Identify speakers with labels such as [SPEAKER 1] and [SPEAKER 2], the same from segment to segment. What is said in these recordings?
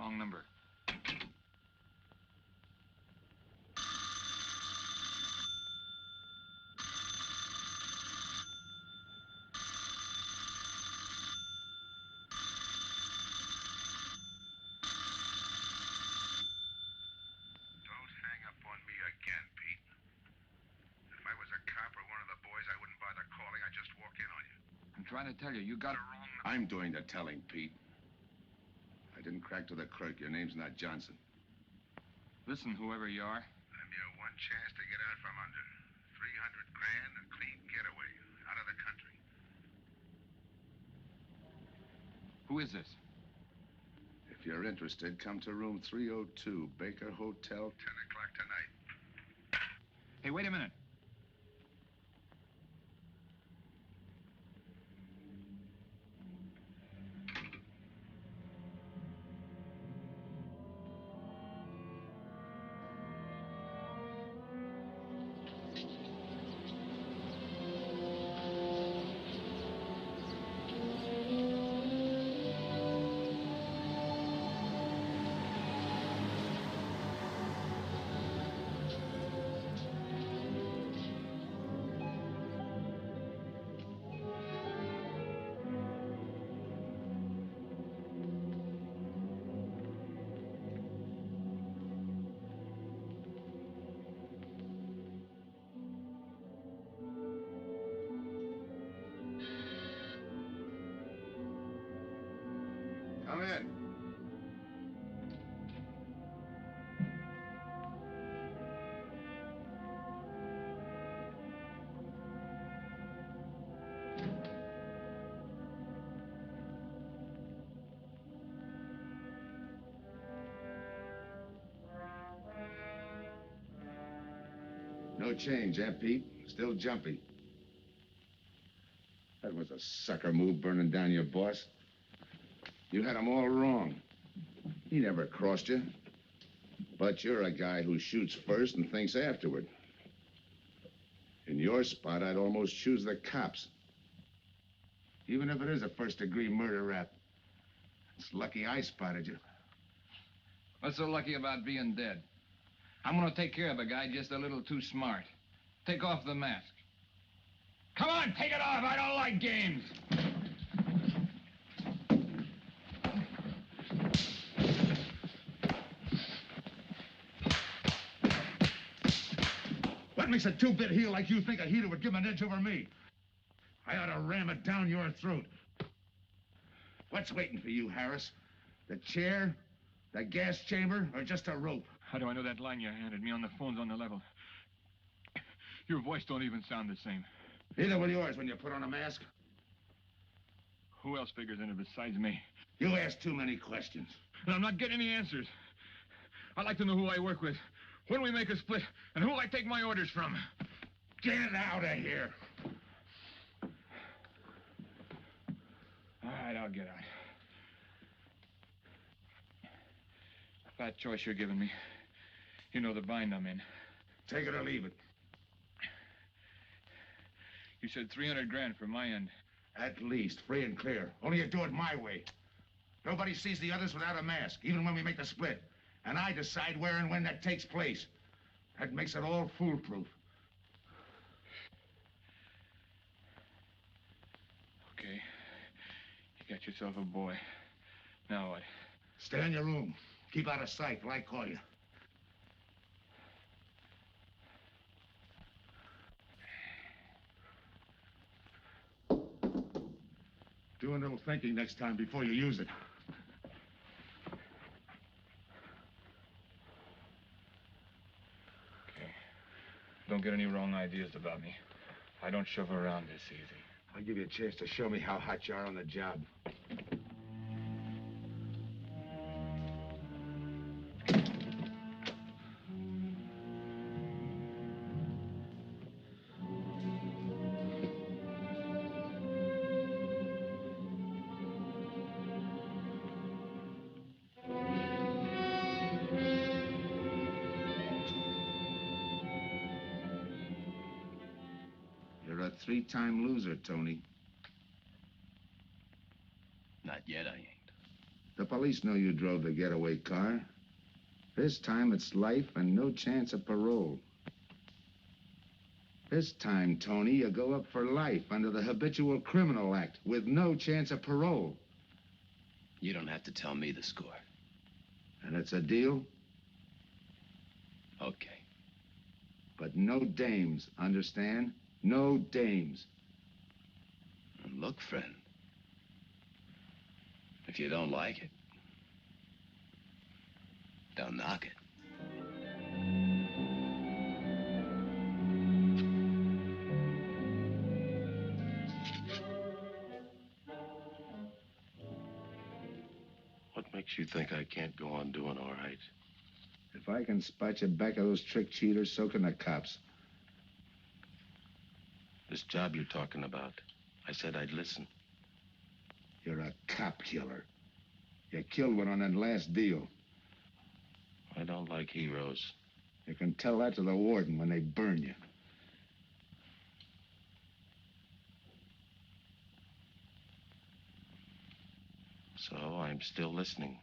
[SPEAKER 1] Wrong number. Trying to tell you, you got it wrong.
[SPEAKER 2] I'm doing the telling, Pete. I didn't crack to the clerk. Your name's not Johnson.
[SPEAKER 1] Listen, whoever you are.
[SPEAKER 3] I'm your one chance to get out from under. 300 grand, a clean getaway, out of the country.
[SPEAKER 1] Who is this?
[SPEAKER 2] If you're interested, come to room 302, Baker Hotel.
[SPEAKER 3] 10 o'clock tonight.
[SPEAKER 1] Hey, wait a minute.
[SPEAKER 2] Come in. No change, eh, Pete? Still jumpy. That was a sucker move, burning down your boss. You had him all wrong. He never crossed you. But you're a guy who shoots first and thinks afterward. In your spot, I'd almost choose the cops. Even if it is a first-degree murder rap. It's lucky I spotted you.
[SPEAKER 1] What's so lucky about being dead? I'm gonna take care of a guy just a little too smart. Take off the mask. Come on, take it off. I don't like games.
[SPEAKER 2] What makes a two-bit heel like you think a heater would give him an edge over me? I ought to ram it down your throat. What's waiting for you, Harris? The chair, the gas chamber, or just a rope?
[SPEAKER 1] How do I know that line you handed me on the phone's on the level? Your voice don't even sound the same.
[SPEAKER 2] Neither will yours when you put on a mask.
[SPEAKER 1] Who else figures in it besides me?
[SPEAKER 2] You ask too many questions.
[SPEAKER 1] And I'm not getting any answers. I'd like to know who I work with, when we make a split, and who I take my orders from.
[SPEAKER 2] Get out of here.
[SPEAKER 1] All right, I'll get out. Bad choice you're giving me. You know the bind I'm in.
[SPEAKER 2] Take it or leave it.
[SPEAKER 1] You said 300 grand for my end.
[SPEAKER 2] At least, free and clear. Only you do it my way. Nobody sees the others without a mask, even when we make the split. And I decide where and when that takes place. That makes it all foolproof.
[SPEAKER 1] Okay. You got yourself a boy. Now what?
[SPEAKER 2] Stay in your room. Keep out of sight till I call you. Do a little thinking next time before you use it.
[SPEAKER 1] Okay. Don't get any wrong ideas about me. I don't shove around this easy.
[SPEAKER 2] I'll give you a chance to show me how hot you are on the job. You're a three-time loser, Tony.
[SPEAKER 4] Not yet, I ain't.
[SPEAKER 2] The police know you drove the getaway car. This time it's life and no chance of parole. This time, Tony, you go up for life under the Habitual Criminal Act with no chance of parole.
[SPEAKER 4] You don't have to tell me the score.
[SPEAKER 2] And it's a deal?
[SPEAKER 4] Okay.
[SPEAKER 2] But no dames, understand? No dames.
[SPEAKER 4] And look, friend, if you don't like it, don't knock it.
[SPEAKER 5] What makes you think I can't go on doing all right?
[SPEAKER 2] If I can spot you back of those trick cheaters, so can the cops.
[SPEAKER 5] This job you're talking about, I said I'd listen.
[SPEAKER 2] You're a cop killer. You killed one on that last deal.
[SPEAKER 5] I don't like heroes.
[SPEAKER 2] You can tell that to the warden when they burn you.
[SPEAKER 5] So I'm still listening.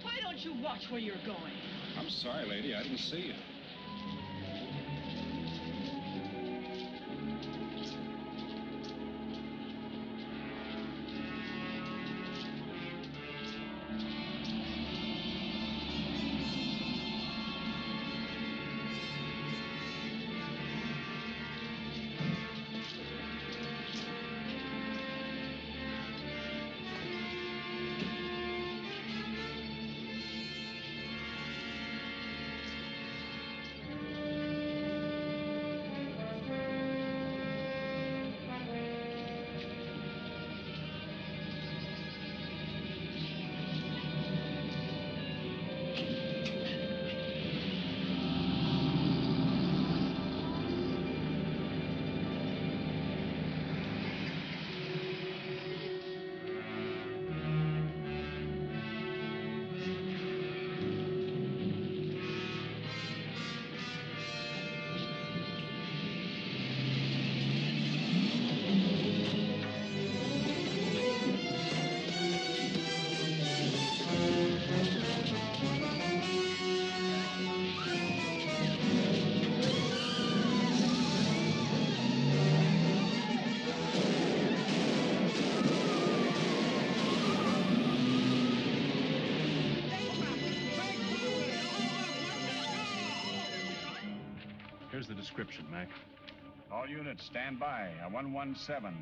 [SPEAKER 6] Why don't you watch where you're going?
[SPEAKER 7] I'm sorry, lady. I didn't see you. Here's the description, Mac.
[SPEAKER 8] All units, stand by. A 117.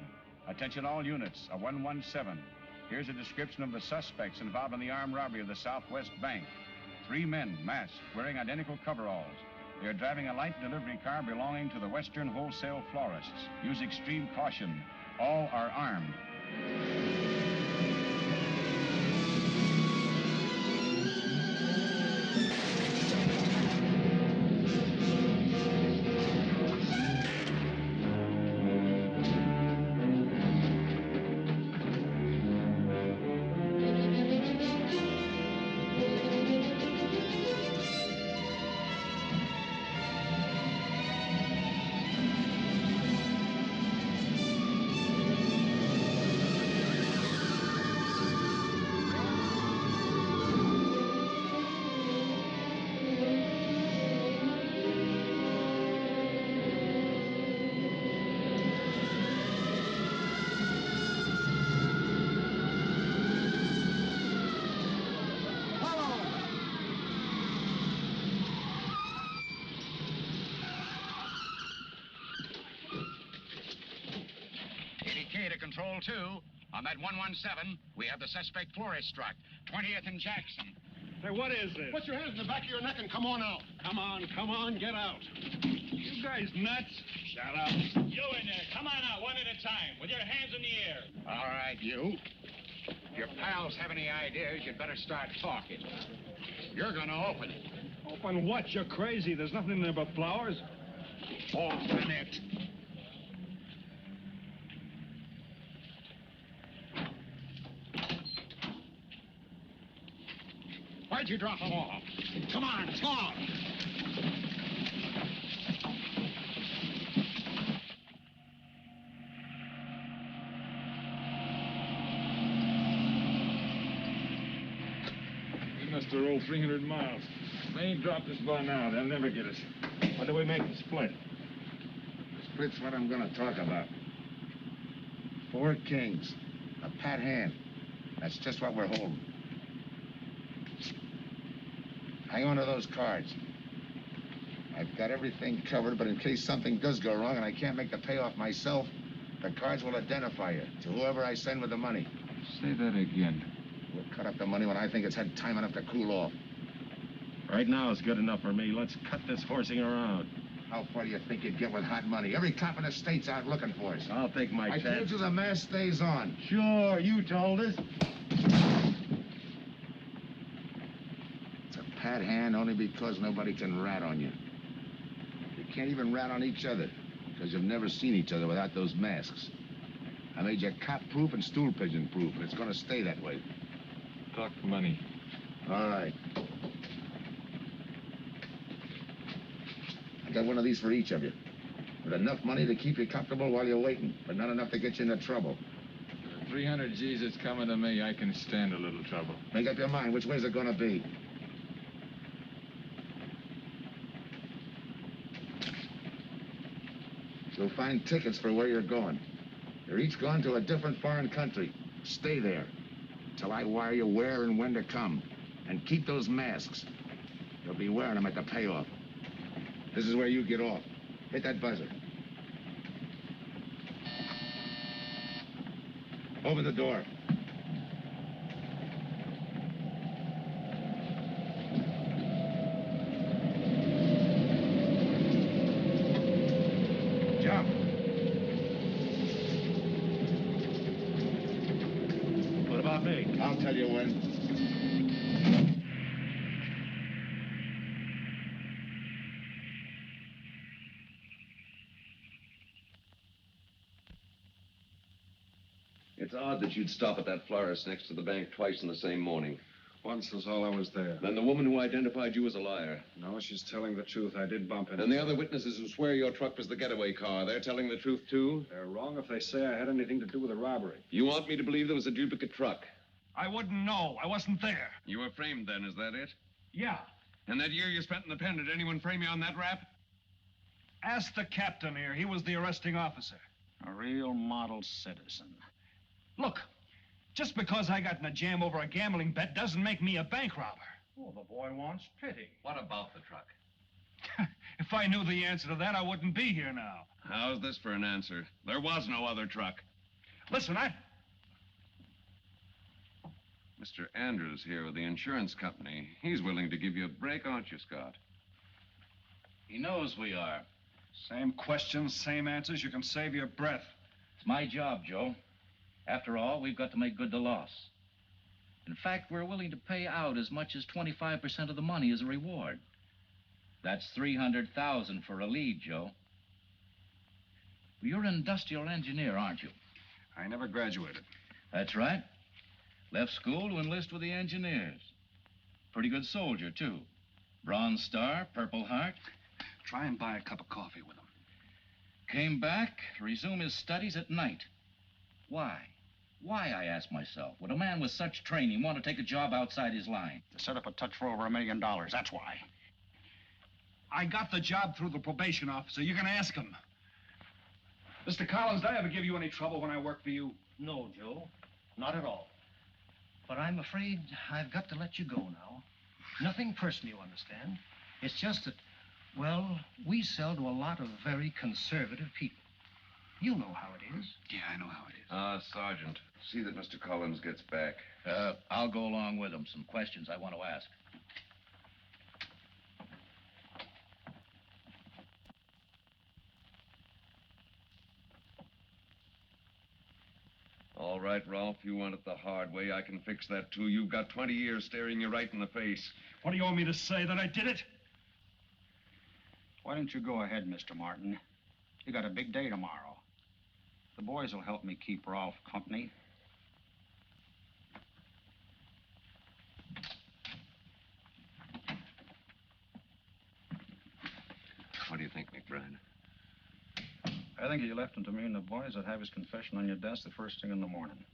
[SPEAKER 8] Attention all units, a 117. Here's a description of the suspects involved in the armed robbery of the Southwest Bank. 3 men, masked, wearing identical coveralls. They are driving a light delivery car belonging to the Western Wholesale Florists. Use extreme caution. All are armed. Control 2. On that 117, we have the suspect florist struck. 20th and Jackson.
[SPEAKER 7] Hey, what is this?
[SPEAKER 9] Put your hands in the back of your neck and come on out.
[SPEAKER 7] Come on, get out. You guys nuts? Shut up.
[SPEAKER 10] You in there, come on out one at a time, with your hands in the air.
[SPEAKER 8] All right, you. If your pals have any ideas, you'd better start talking. You're gonna open it.
[SPEAKER 7] Open what? You're crazy. There's nothing in there but flowers. Open it.
[SPEAKER 9] Why'd you drop them off? Come on, talk!
[SPEAKER 1] We must have rolled 300 miles. They ain't dropped us by now. They'll never get us. When do we make the split?
[SPEAKER 2] Split's what I'm gonna talk about. 4 kings. A pat hand. That's just what we're holding. Hang on to those cards. I've got everything covered, but in case something does go wrong and I can't make the payoff myself, the cards will identify you to whoever I send with the money.
[SPEAKER 1] Say that again.
[SPEAKER 2] We'll cut up the money when I think it's had time enough to cool off.
[SPEAKER 5] Right now is good enough for me. Let's cut this horsing around.
[SPEAKER 2] How far do you think you'd get with hot money? Every cop in the state's out looking for us.
[SPEAKER 5] I'll take my
[SPEAKER 2] I
[SPEAKER 5] chance.
[SPEAKER 2] told you the mask stays on.
[SPEAKER 5] Sure, you told us.
[SPEAKER 2] It's a pat hand only because nobody can rat on you. You can't even rat on each other because you've never seen each other without those masks. I made you cop-proof and stool pigeon-proof, and it's going to stay that way.
[SPEAKER 1] Talk money.
[SPEAKER 2] All right. I got one of these for each of you. With enough money to keep you comfortable while you're waiting, but not enough to get you into trouble.
[SPEAKER 1] For 300 G's that's coming to me, I can stand a little trouble.
[SPEAKER 2] Make up your mind. Which way's it going to be? You'll find tickets for where you're going. You're each going to a different foreign country. Stay there till I wire you where and when to come. And keep those masks. You'll be wearing them at the payoff. This is where you get off. Hit that buzzer. Open the door. Jump.
[SPEAKER 5] What about me?
[SPEAKER 2] I'll tell you when.
[SPEAKER 11] It's odd that you'd stop at that florist next to the bank twice in the same morning.
[SPEAKER 7] Once was all I was there.
[SPEAKER 11] Then the woman who identified you as a liar.
[SPEAKER 7] No, she's telling the truth. I did bump into
[SPEAKER 11] And the other witnesses who swear your truck was the getaway car, they're telling the truth, too?
[SPEAKER 7] They're wrong if they say I had anything to do with the robbery.
[SPEAKER 11] You want me to believe there was a duplicate truck?
[SPEAKER 10] I wouldn't know. I wasn't there.
[SPEAKER 11] You were framed then, is that it?
[SPEAKER 10] Yeah.
[SPEAKER 11] And that year you spent in the pen, did anyone frame you on that rap?
[SPEAKER 10] Ask the captain here. He was the arresting officer.
[SPEAKER 8] A real model citizen.
[SPEAKER 10] Look, just because I got in a jam over a gambling bet doesn't make me a bank robber.
[SPEAKER 8] Oh, the boy wants pity.
[SPEAKER 11] What about the truck?
[SPEAKER 10] If I knew the answer to that, I wouldn't be here now.
[SPEAKER 11] How's this for an answer? There was no other truck.
[SPEAKER 10] Listen,
[SPEAKER 11] Mr. Andrews here with the insurance company. He's willing to give you a break, aren't you, Scott?
[SPEAKER 8] He knows we are.
[SPEAKER 10] Same questions, same answers. You can save your breath.
[SPEAKER 12] It's my job, Joe. After all, we've got to make good the loss. In fact, we're willing to pay out as much as 25% of the money as a reward. That's $300,000 for a lead, Joe. You're an industrial engineer, aren't you?
[SPEAKER 10] I never graduated.
[SPEAKER 12] That's right. Left school to enlist with the engineers. Pretty good soldier, too. Bronze Star, Purple Heart.
[SPEAKER 10] Try and buy a cup of coffee with him.
[SPEAKER 12] Came back to resume his studies at night. Why? Why, I ask myself, would a man with such training want to take a job outside his line?
[SPEAKER 8] To set up a touch for over $1 million, that's why.
[SPEAKER 10] I got the job through the probation officer. You can ask him. Mr. Collins, did I ever give you any trouble when I worked for you?
[SPEAKER 13] No, Joe. Not at all. But I'm afraid I've got to let you go now. Nothing personal, you understand. It's just that, well, we sell to a lot of very conservative people. You know how it is.
[SPEAKER 10] Yeah, I know how it is.
[SPEAKER 11] Sergeant, see that Mr. Collins gets back.
[SPEAKER 12] I'll go along with him. Some questions I want to ask.
[SPEAKER 11] All right, Ralph, you want it the hard way. I can fix that, too. You've got 20 years staring you right in the face.
[SPEAKER 10] What do you want me to say, that I did it?
[SPEAKER 8] Why don't you go ahead, Mr. Martin?
[SPEAKER 10] You got a big day tomorrow. The boys will help me keep Rolf company.
[SPEAKER 11] What do you think, McBride?
[SPEAKER 10] I think if you left him to me and the boys, I'd have his confession on your desk the first thing in the morning.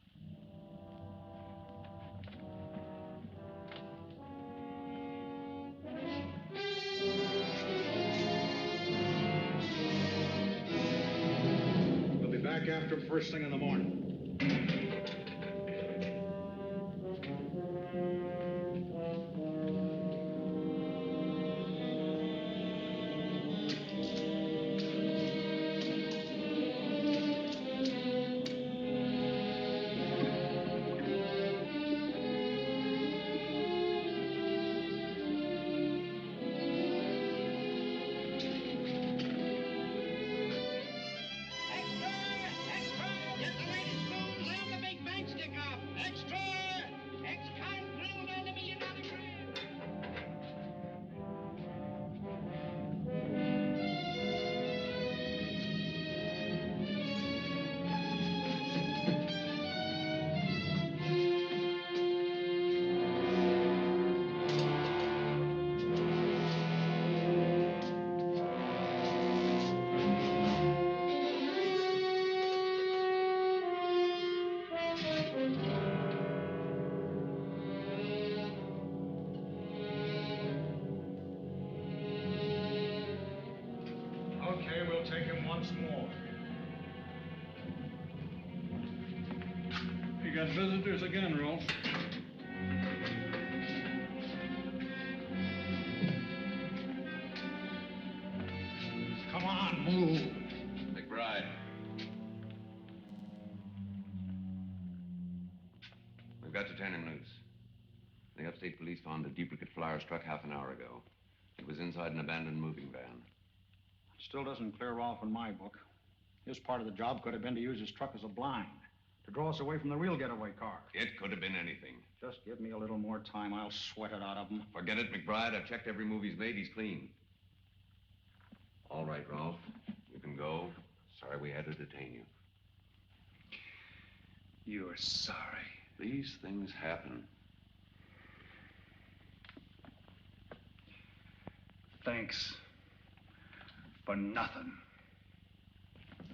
[SPEAKER 9] We'll be back after him first thing in the morning. Okay, we'll take him once more.
[SPEAKER 7] You got visitors again, Rolf.
[SPEAKER 9] Come on, move.
[SPEAKER 11] McBride. We've got to turn him loose. The upstate police found a duplicate flyer struck half an hour ago. It was inside an abandoned moving van.
[SPEAKER 10] Still doesn't clear Rolf in my book. His part of the job could have been to use his truck as a blind, to draw us away from the real getaway car.
[SPEAKER 11] It could have been anything.
[SPEAKER 10] Just give me a little more time. I'll sweat it out of him.
[SPEAKER 11] Forget it, McBride. I've checked every move he's made. He's clean. All right, Ralph. You can go. Sorry we had to detain you.
[SPEAKER 10] You're sorry.
[SPEAKER 11] These things happen.
[SPEAKER 10] Thanks. For nothing.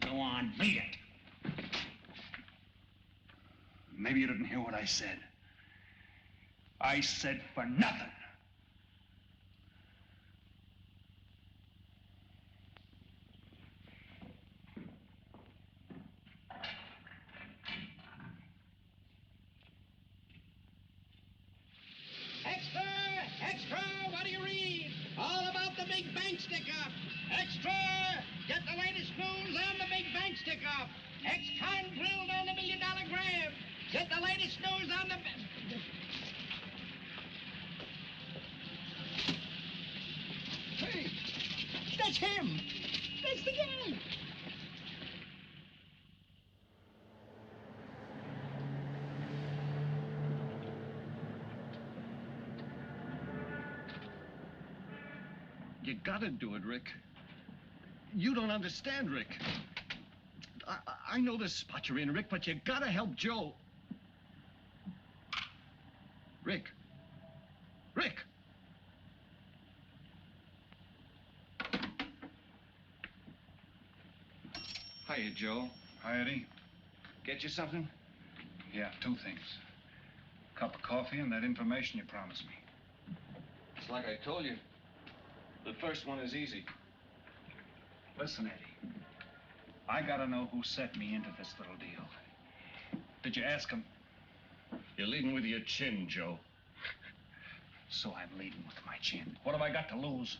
[SPEAKER 9] Go on, beat it.
[SPEAKER 10] Maybe you didn't hear what I said. I said for nothing.
[SPEAKER 14] Extra! Extra! What do you read? All about the big bank stick-up. Extra! Get the latest news on the big bank stick-up. Ex-con drilled on the $1 million grab. Get the latest news on the... Hey! That's him! That's the guy!
[SPEAKER 15] You gotta do it, Rick. You don't understand, Rick. I know the spot you're in, Rick, but you gotta help Joe. Rick. Rick!
[SPEAKER 10] Hiya, Joe. Hi, Eddie.
[SPEAKER 15] Get you something?
[SPEAKER 10] Yeah, two things. Cup of coffee and that information you promised me.
[SPEAKER 15] It's like I told you. The first one is easy.
[SPEAKER 10] Listen, Eddie. I gotta know who set me into this little deal. Did you ask him?
[SPEAKER 15] You're leading with your chin, Joe.
[SPEAKER 10] So I'm leading with my chin. What have I got to lose?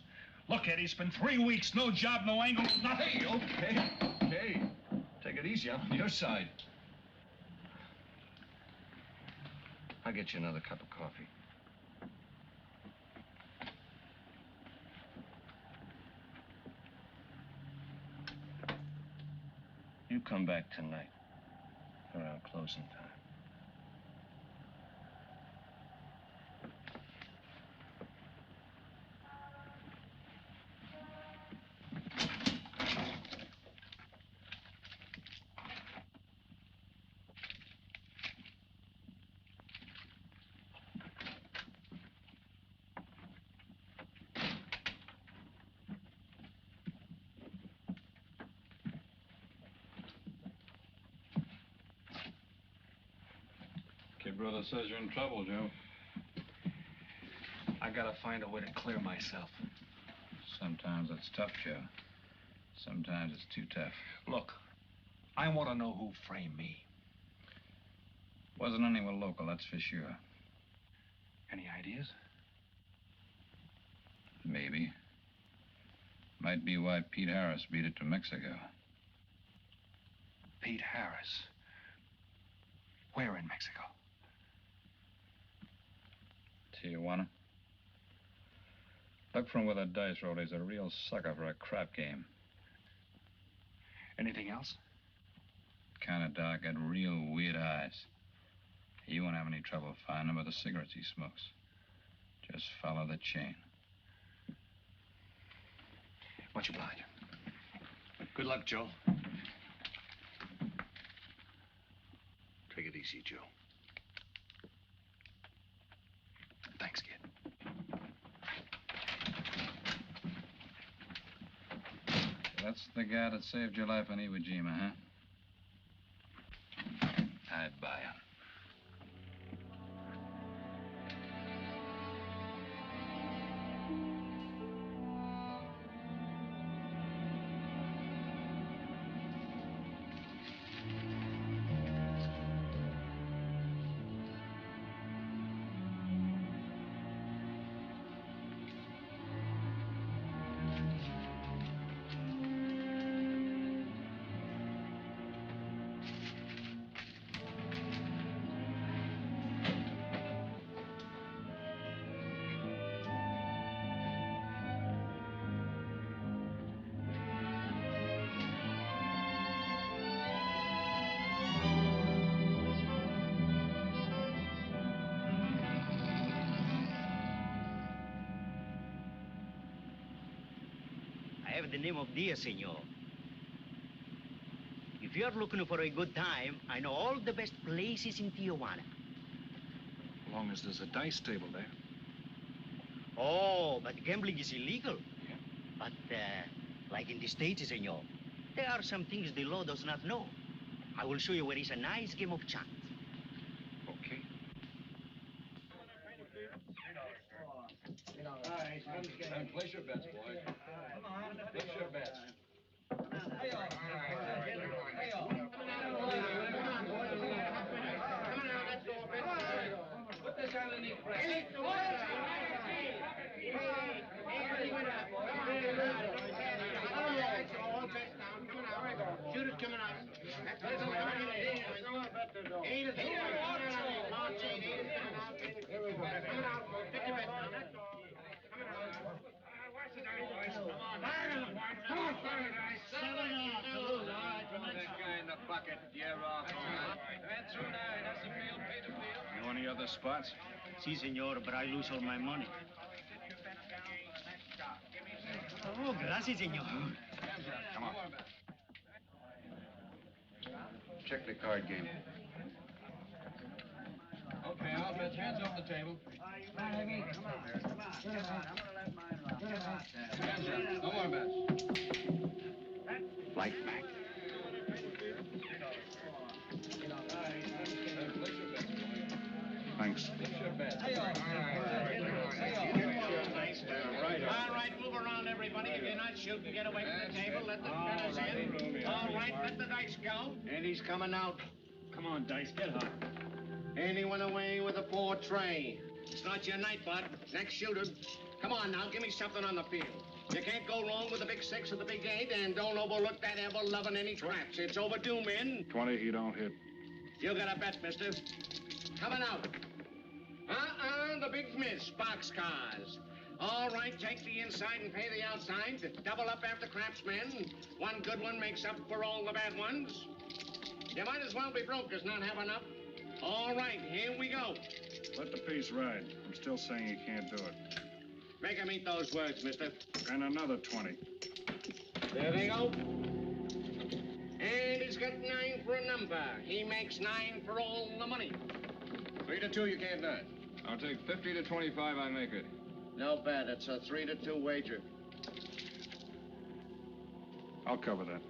[SPEAKER 10] Look, Eddie, it's been 3 weeks. No job, no angle, nothing.
[SPEAKER 15] Hey, okay. Take it easy. I'm on your side. I'll get you another cup of coffee. You come back tonight, around closing time.
[SPEAKER 7] brother says you're in trouble, Joe.
[SPEAKER 10] I gotta find a way to clear myself.
[SPEAKER 12] Sometimes it's tough, Joe. Sometimes it's too tough.
[SPEAKER 10] Look, I want to know who framed me.
[SPEAKER 12] Wasn't anyone local, that's for sure.
[SPEAKER 10] Any ideas?
[SPEAKER 12] Maybe. Might be why Pete Harris beat it to Mexico.
[SPEAKER 10] Pete Harris? Where in Mexico?
[SPEAKER 12] Tijuana. Look from where the dice roll. He's a real sucker for a crap game.
[SPEAKER 10] Anything else?
[SPEAKER 12] Kind of dark, got real weird eyes. He won't have any trouble finding him with the cigarettes he smokes. Just follow the chain.
[SPEAKER 10] Much obliged. Good luck, Joe.
[SPEAKER 15] Take it easy, Joe.
[SPEAKER 10] Thanks, kid.
[SPEAKER 12] That's the guy that saved your life on Iwo Jima, huh? I'd buy him.
[SPEAKER 16] I have the name of Diaz, senor. If you're looking for a good time, I know all the best places in Tijuana.
[SPEAKER 10] As long as there's a dice table there.
[SPEAKER 16] Oh, but gambling is illegal. Yeah. But, like in the States, senor, there are some things the law does not know. I will show you where is a nice game of chance.
[SPEAKER 10] Okay.
[SPEAKER 1] Place your bets, boys. Place your bets. Put this underneath press.
[SPEAKER 14] Shoot it coming out.
[SPEAKER 10] Know any other spots?
[SPEAKER 16] Si, senor, but I lose all my money. Oh, gracias, senor.
[SPEAKER 10] Come on.
[SPEAKER 11] Check the card game.
[SPEAKER 1] Okay, I'll bet hands off the table. No more bets.
[SPEAKER 10] Light back. Thanks.
[SPEAKER 14] All right, move around, everybody. If you're not shooting, get away from the table. Let the spinners in. All right, let the dice go.
[SPEAKER 13] And he's coming out.
[SPEAKER 7] Come on, Dice, get hot.
[SPEAKER 13] And he went away with a 4 tray.
[SPEAKER 14] It's not your night, bud. Next shooter. Come on now, give me something on the field. You can't go wrong with the big 6 or the big 8, and don't overlook that ever-loving any traps. It's overdue, men.
[SPEAKER 10] 20, he don't hit.
[SPEAKER 14] You got a bet, mister. Coming out. The big miss, boxcars. All right, take the inside and pay the outside. Double up after craps, men. One good one makes up for all the bad ones. You might as well be broke as not have enough. All right, here we go.
[SPEAKER 10] Let the piece ride. I'm still saying he can't do it.
[SPEAKER 14] Make him eat those words, mister.
[SPEAKER 10] And another 20.
[SPEAKER 14] There they go. And he's got 9 for a number. He makes 9 for all the money.
[SPEAKER 2] 3 to 2, you can't do it.
[SPEAKER 1] I'll take 50 to 25, I make it.
[SPEAKER 13] No bet. It's a 3 to 2 wager.
[SPEAKER 10] I'll cover that.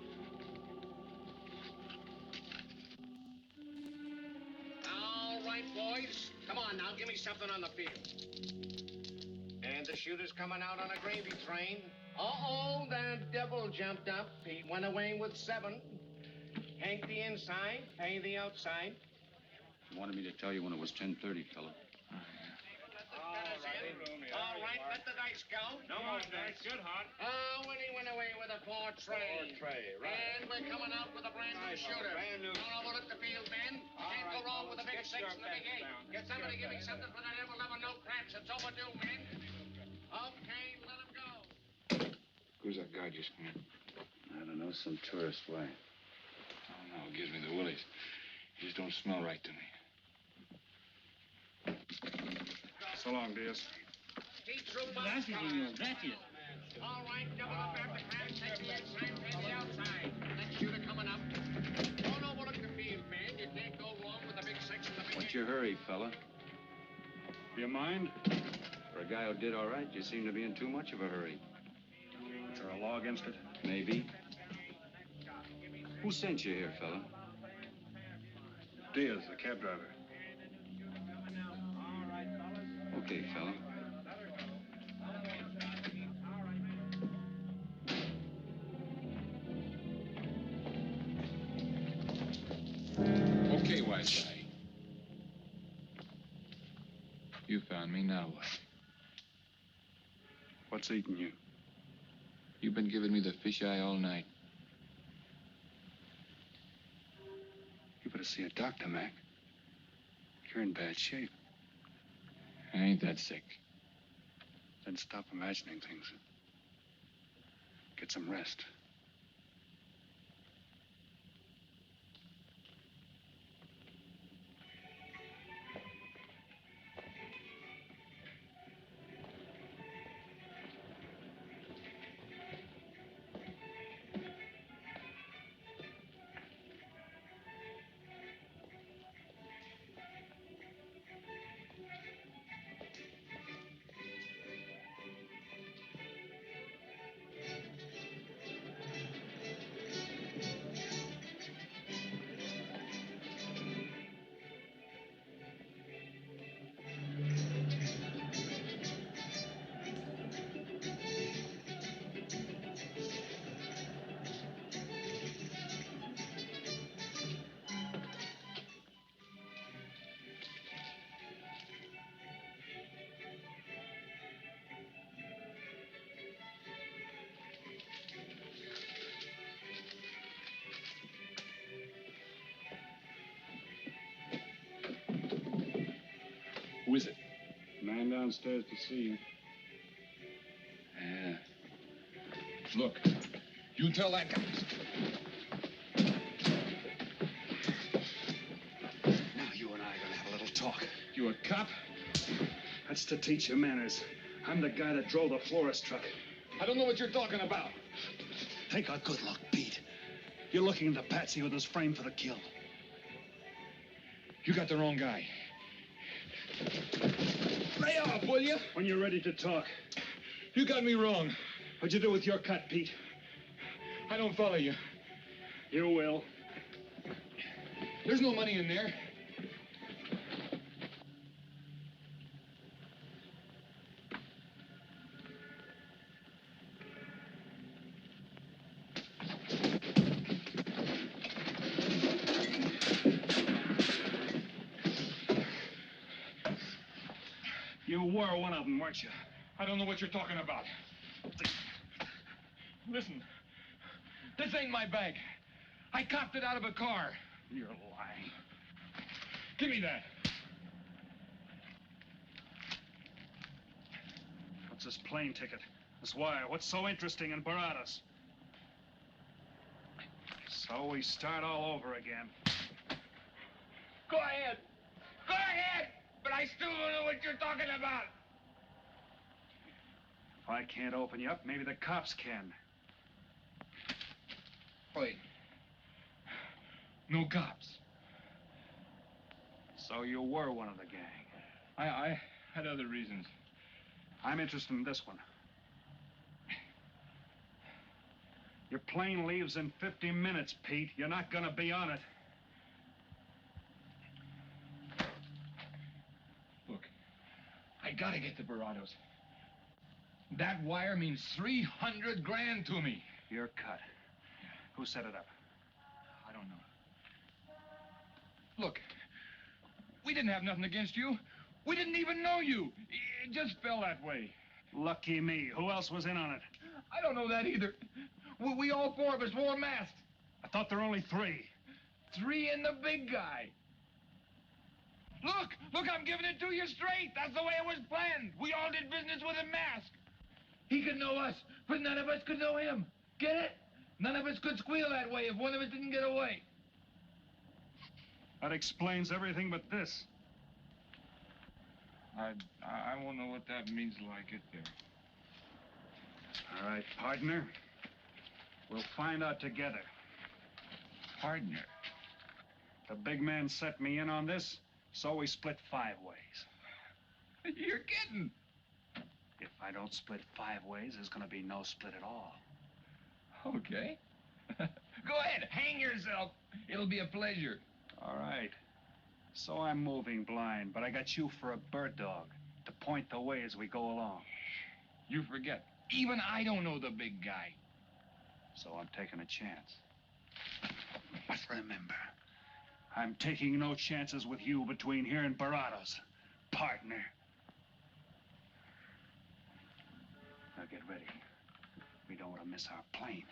[SPEAKER 14] All right, boys. something on the field. And the shooter's coming out on a gravy train. Uh-oh, the devil jumped up. He went away with 7. Hank the inside, pay the outside.
[SPEAKER 8] You wanted me to tell you when it was 10:30, fella.
[SPEAKER 14] All right, let the dice go.
[SPEAKER 7] No more dice. Good, Hart.
[SPEAKER 14] Oh, and he went away with a 4 tray.
[SPEAKER 7] 4 tray, right.
[SPEAKER 14] And we're coming out with a brand new shooter.
[SPEAKER 7] Brand new.
[SPEAKER 14] Don't overlook the field, Ben. Can't go wrong with a big 6 and a big 8. Get somebody give me something for that ever-loving no cramps. It's overdue, men. Okay, let him go.
[SPEAKER 1] Who's that guy just come in?
[SPEAKER 8] I don't know, some tourist way.
[SPEAKER 1] Oh, no, it gives me the willies. He just don't smell right to me.
[SPEAKER 10] So long, Diaz.
[SPEAKER 14] Gracias, señor. Gracias. All right, double up after cramps. Take the inside, pay the outside. Next shooter coming up. Don't overlook the field, man. You can't go wrong with a big 6 and a big 8.
[SPEAKER 8] What's your hurry, fella?
[SPEAKER 10] Do you mind?
[SPEAKER 8] For a guy who did all right, you seem to be in too much of a hurry.
[SPEAKER 10] Is there a law against it?
[SPEAKER 8] Maybe. Who sent you here, fella?
[SPEAKER 10] Diaz, the cab driver.
[SPEAKER 8] Okay, fella.
[SPEAKER 1] Okay, wise guy. You found me, now what?
[SPEAKER 10] What's eating you?
[SPEAKER 1] You've been giving me the fisheye all night.
[SPEAKER 10] You better see a doctor, Mac. You're in bad shape.
[SPEAKER 1] I ain't that sick.
[SPEAKER 10] Then stop imagining things. Get some rest.
[SPEAKER 1] Who is it?
[SPEAKER 10] Man downstairs to see you.
[SPEAKER 1] Yeah. Look, you tell that guy.
[SPEAKER 10] Now you and I are gonna have a little talk.
[SPEAKER 1] You a cop?
[SPEAKER 10] That's to teach you manners. I'm the guy that drove the florist truck.
[SPEAKER 1] I don't know what you're talking about.
[SPEAKER 10] Take a good look, Pete. You're looking into Patsy with his frame for the kill.
[SPEAKER 1] You got the wrong guy. Lay off, will you?
[SPEAKER 10] When you're ready to talk.
[SPEAKER 1] You got me wrong.
[SPEAKER 10] What'd you do with your cut, Pete?
[SPEAKER 1] I don't follow you.
[SPEAKER 10] You will.
[SPEAKER 1] There's no money in there.
[SPEAKER 10] You were one of them, weren't you?
[SPEAKER 1] I don't know what you're talking about. Listen, this ain't my bag. I copped it out of a car.
[SPEAKER 10] You're lying.
[SPEAKER 1] Give me that.
[SPEAKER 10] What's this plane ticket? This wire? What's so interesting in Baradas? So we start all over again.
[SPEAKER 1] Go ahead. Go ahead. But I still don't know what you're talking about.
[SPEAKER 10] If I can't open you up, maybe the cops can.
[SPEAKER 1] Wait. No cops.
[SPEAKER 10] So you were one of the gang.
[SPEAKER 1] I had other reasons.
[SPEAKER 10] I'm interested in this one. Your plane leaves in 50 minutes, Pete. You're not gonna be on it.
[SPEAKER 1] Look, gotta get to Barados. That wire means 300 grand to me.
[SPEAKER 10] You're cut. Who set it up?
[SPEAKER 1] I don't know. Look, we didn't have nothing against you. We didn't even know you. It just fell that way.
[SPEAKER 10] Lucky me. Who else was in on it?
[SPEAKER 1] I don't know that either. We all four of us wore masks.
[SPEAKER 10] I thought there were only 3.
[SPEAKER 1] 3 and the big guy. Look, I'm giving it to you straight. That's the way it was planned. We all did business with a mask. He could know us, but none of us could know him. Get it? None of us could squeal that way if one of us didn't get away.
[SPEAKER 10] That explains everything but this.
[SPEAKER 1] I won't know what that means till I get there.
[SPEAKER 10] All right, partner. We'll find out together.
[SPEAKER 1] Partner?
[SPEAKER 10] The big man set me in on this, so we split 5 ways.
[SPEAKER 1] You're kidding.
[SPEAKER 10] If I don't split 5 ways, there's gonna be no split at all.
[SPEAKER 1] Okay. Go ahead, hang yourself. It'll be a pleasure.
[SPEAKER 10] All right. So I'm moving blind, but I got you for a bird dog to point the way as we go along.
[SPEAKER 1] You forget. Even I don't know the big guy.
[SPEAKER 10] So I'm taking a chance. But remember, I'm taking no chances with you between here and Barados, partner. Now get ready. We don't want to miss our plane.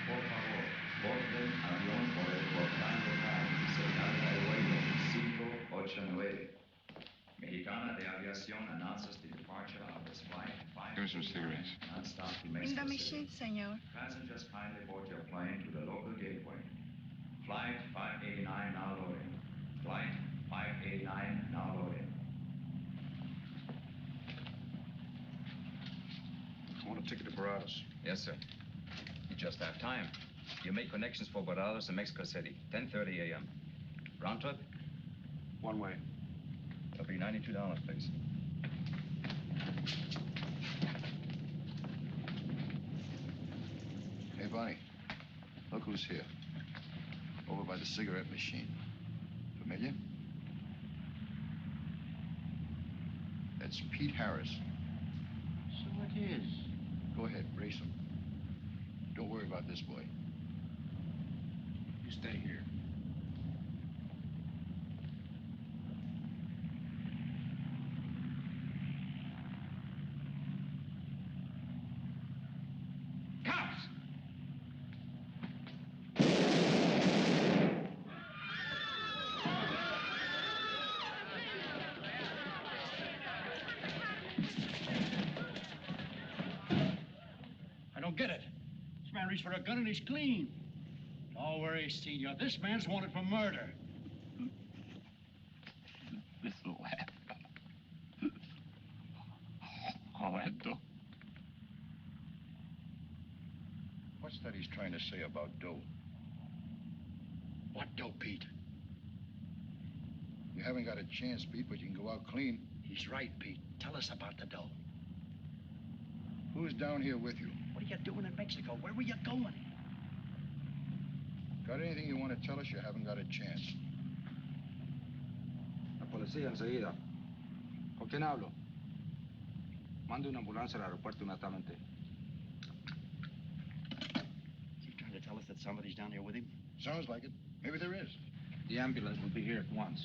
[SPEAKER 17] Por favor, borden avión por el portal local, señal airway 589. Mexicana de Aviación announces the departure of this flight 5.
[SPEAKER 1] Give me some cigarettes.
[SPEAKER 17] Non-stop to
[SPEAKER 18] In
[SPEAKER 17] Mexico
[SPEAKER 18] the
[SPEAKER 17] City.
[SPEAKER 18] machine, senor.
[SPEAKER 17] Passengers kindly board your plane to the local gateway. Flight 589 now loading. Flight 589 now loading.
[SPEAKER 10] I want a ticket to Barados.
[SPEAKER 19] Yes, sir. You just have time. You make connections for Barados in Mexico City, 10:30 a.m. Round trip?
[SPEAKER 10] One way.
[SPEAKER 19] It'll be $92, please.
[SPEAKER 20] Hey, Bonnie, look who's here. Over by the cigarette machine. Familiar? That's Pete Harris.
[SPEAKER 13] So it is.
[SPEAKER 20] Go ahead, race him. Don't worry about this boy. You stay here.
[SPEAKER 1] Cops!
[SPEAKER 13] I don't get it. This man reached for a gun and he's clean. Don't worry, Senor. This man's wanted for murder.
[SPEAKER 1] This lad. All that dough.
[SPEAKER 20] What's that he's trying to say about dough?
[SPEAKER 13] What dough, Pete?
[SPEAKER 20] You haven't got a chance, Pete, but you can go out clean.
[SPEAKER 13] He's right, Pete. Tell us about the dough.
[SPEAKER 20] Who's down here with you?
[SPEAKER 13] What are you doing in Mexico? Where were you going?
[SPEAKER 20] Got anything you want to tell us? You haven't got a chance.
[SPEAKER 21] La policía enseguida. ¿Con quién hablo? Mande una ambulancia al aeropuerto inmediatamente.
[SPEAKER 13] Is he trying to tell us that somebody's down here with him?
[SPEAKER 20] Sounds like it. Maybe there is.
[SPEAKER 21] The ambulance will be here at once.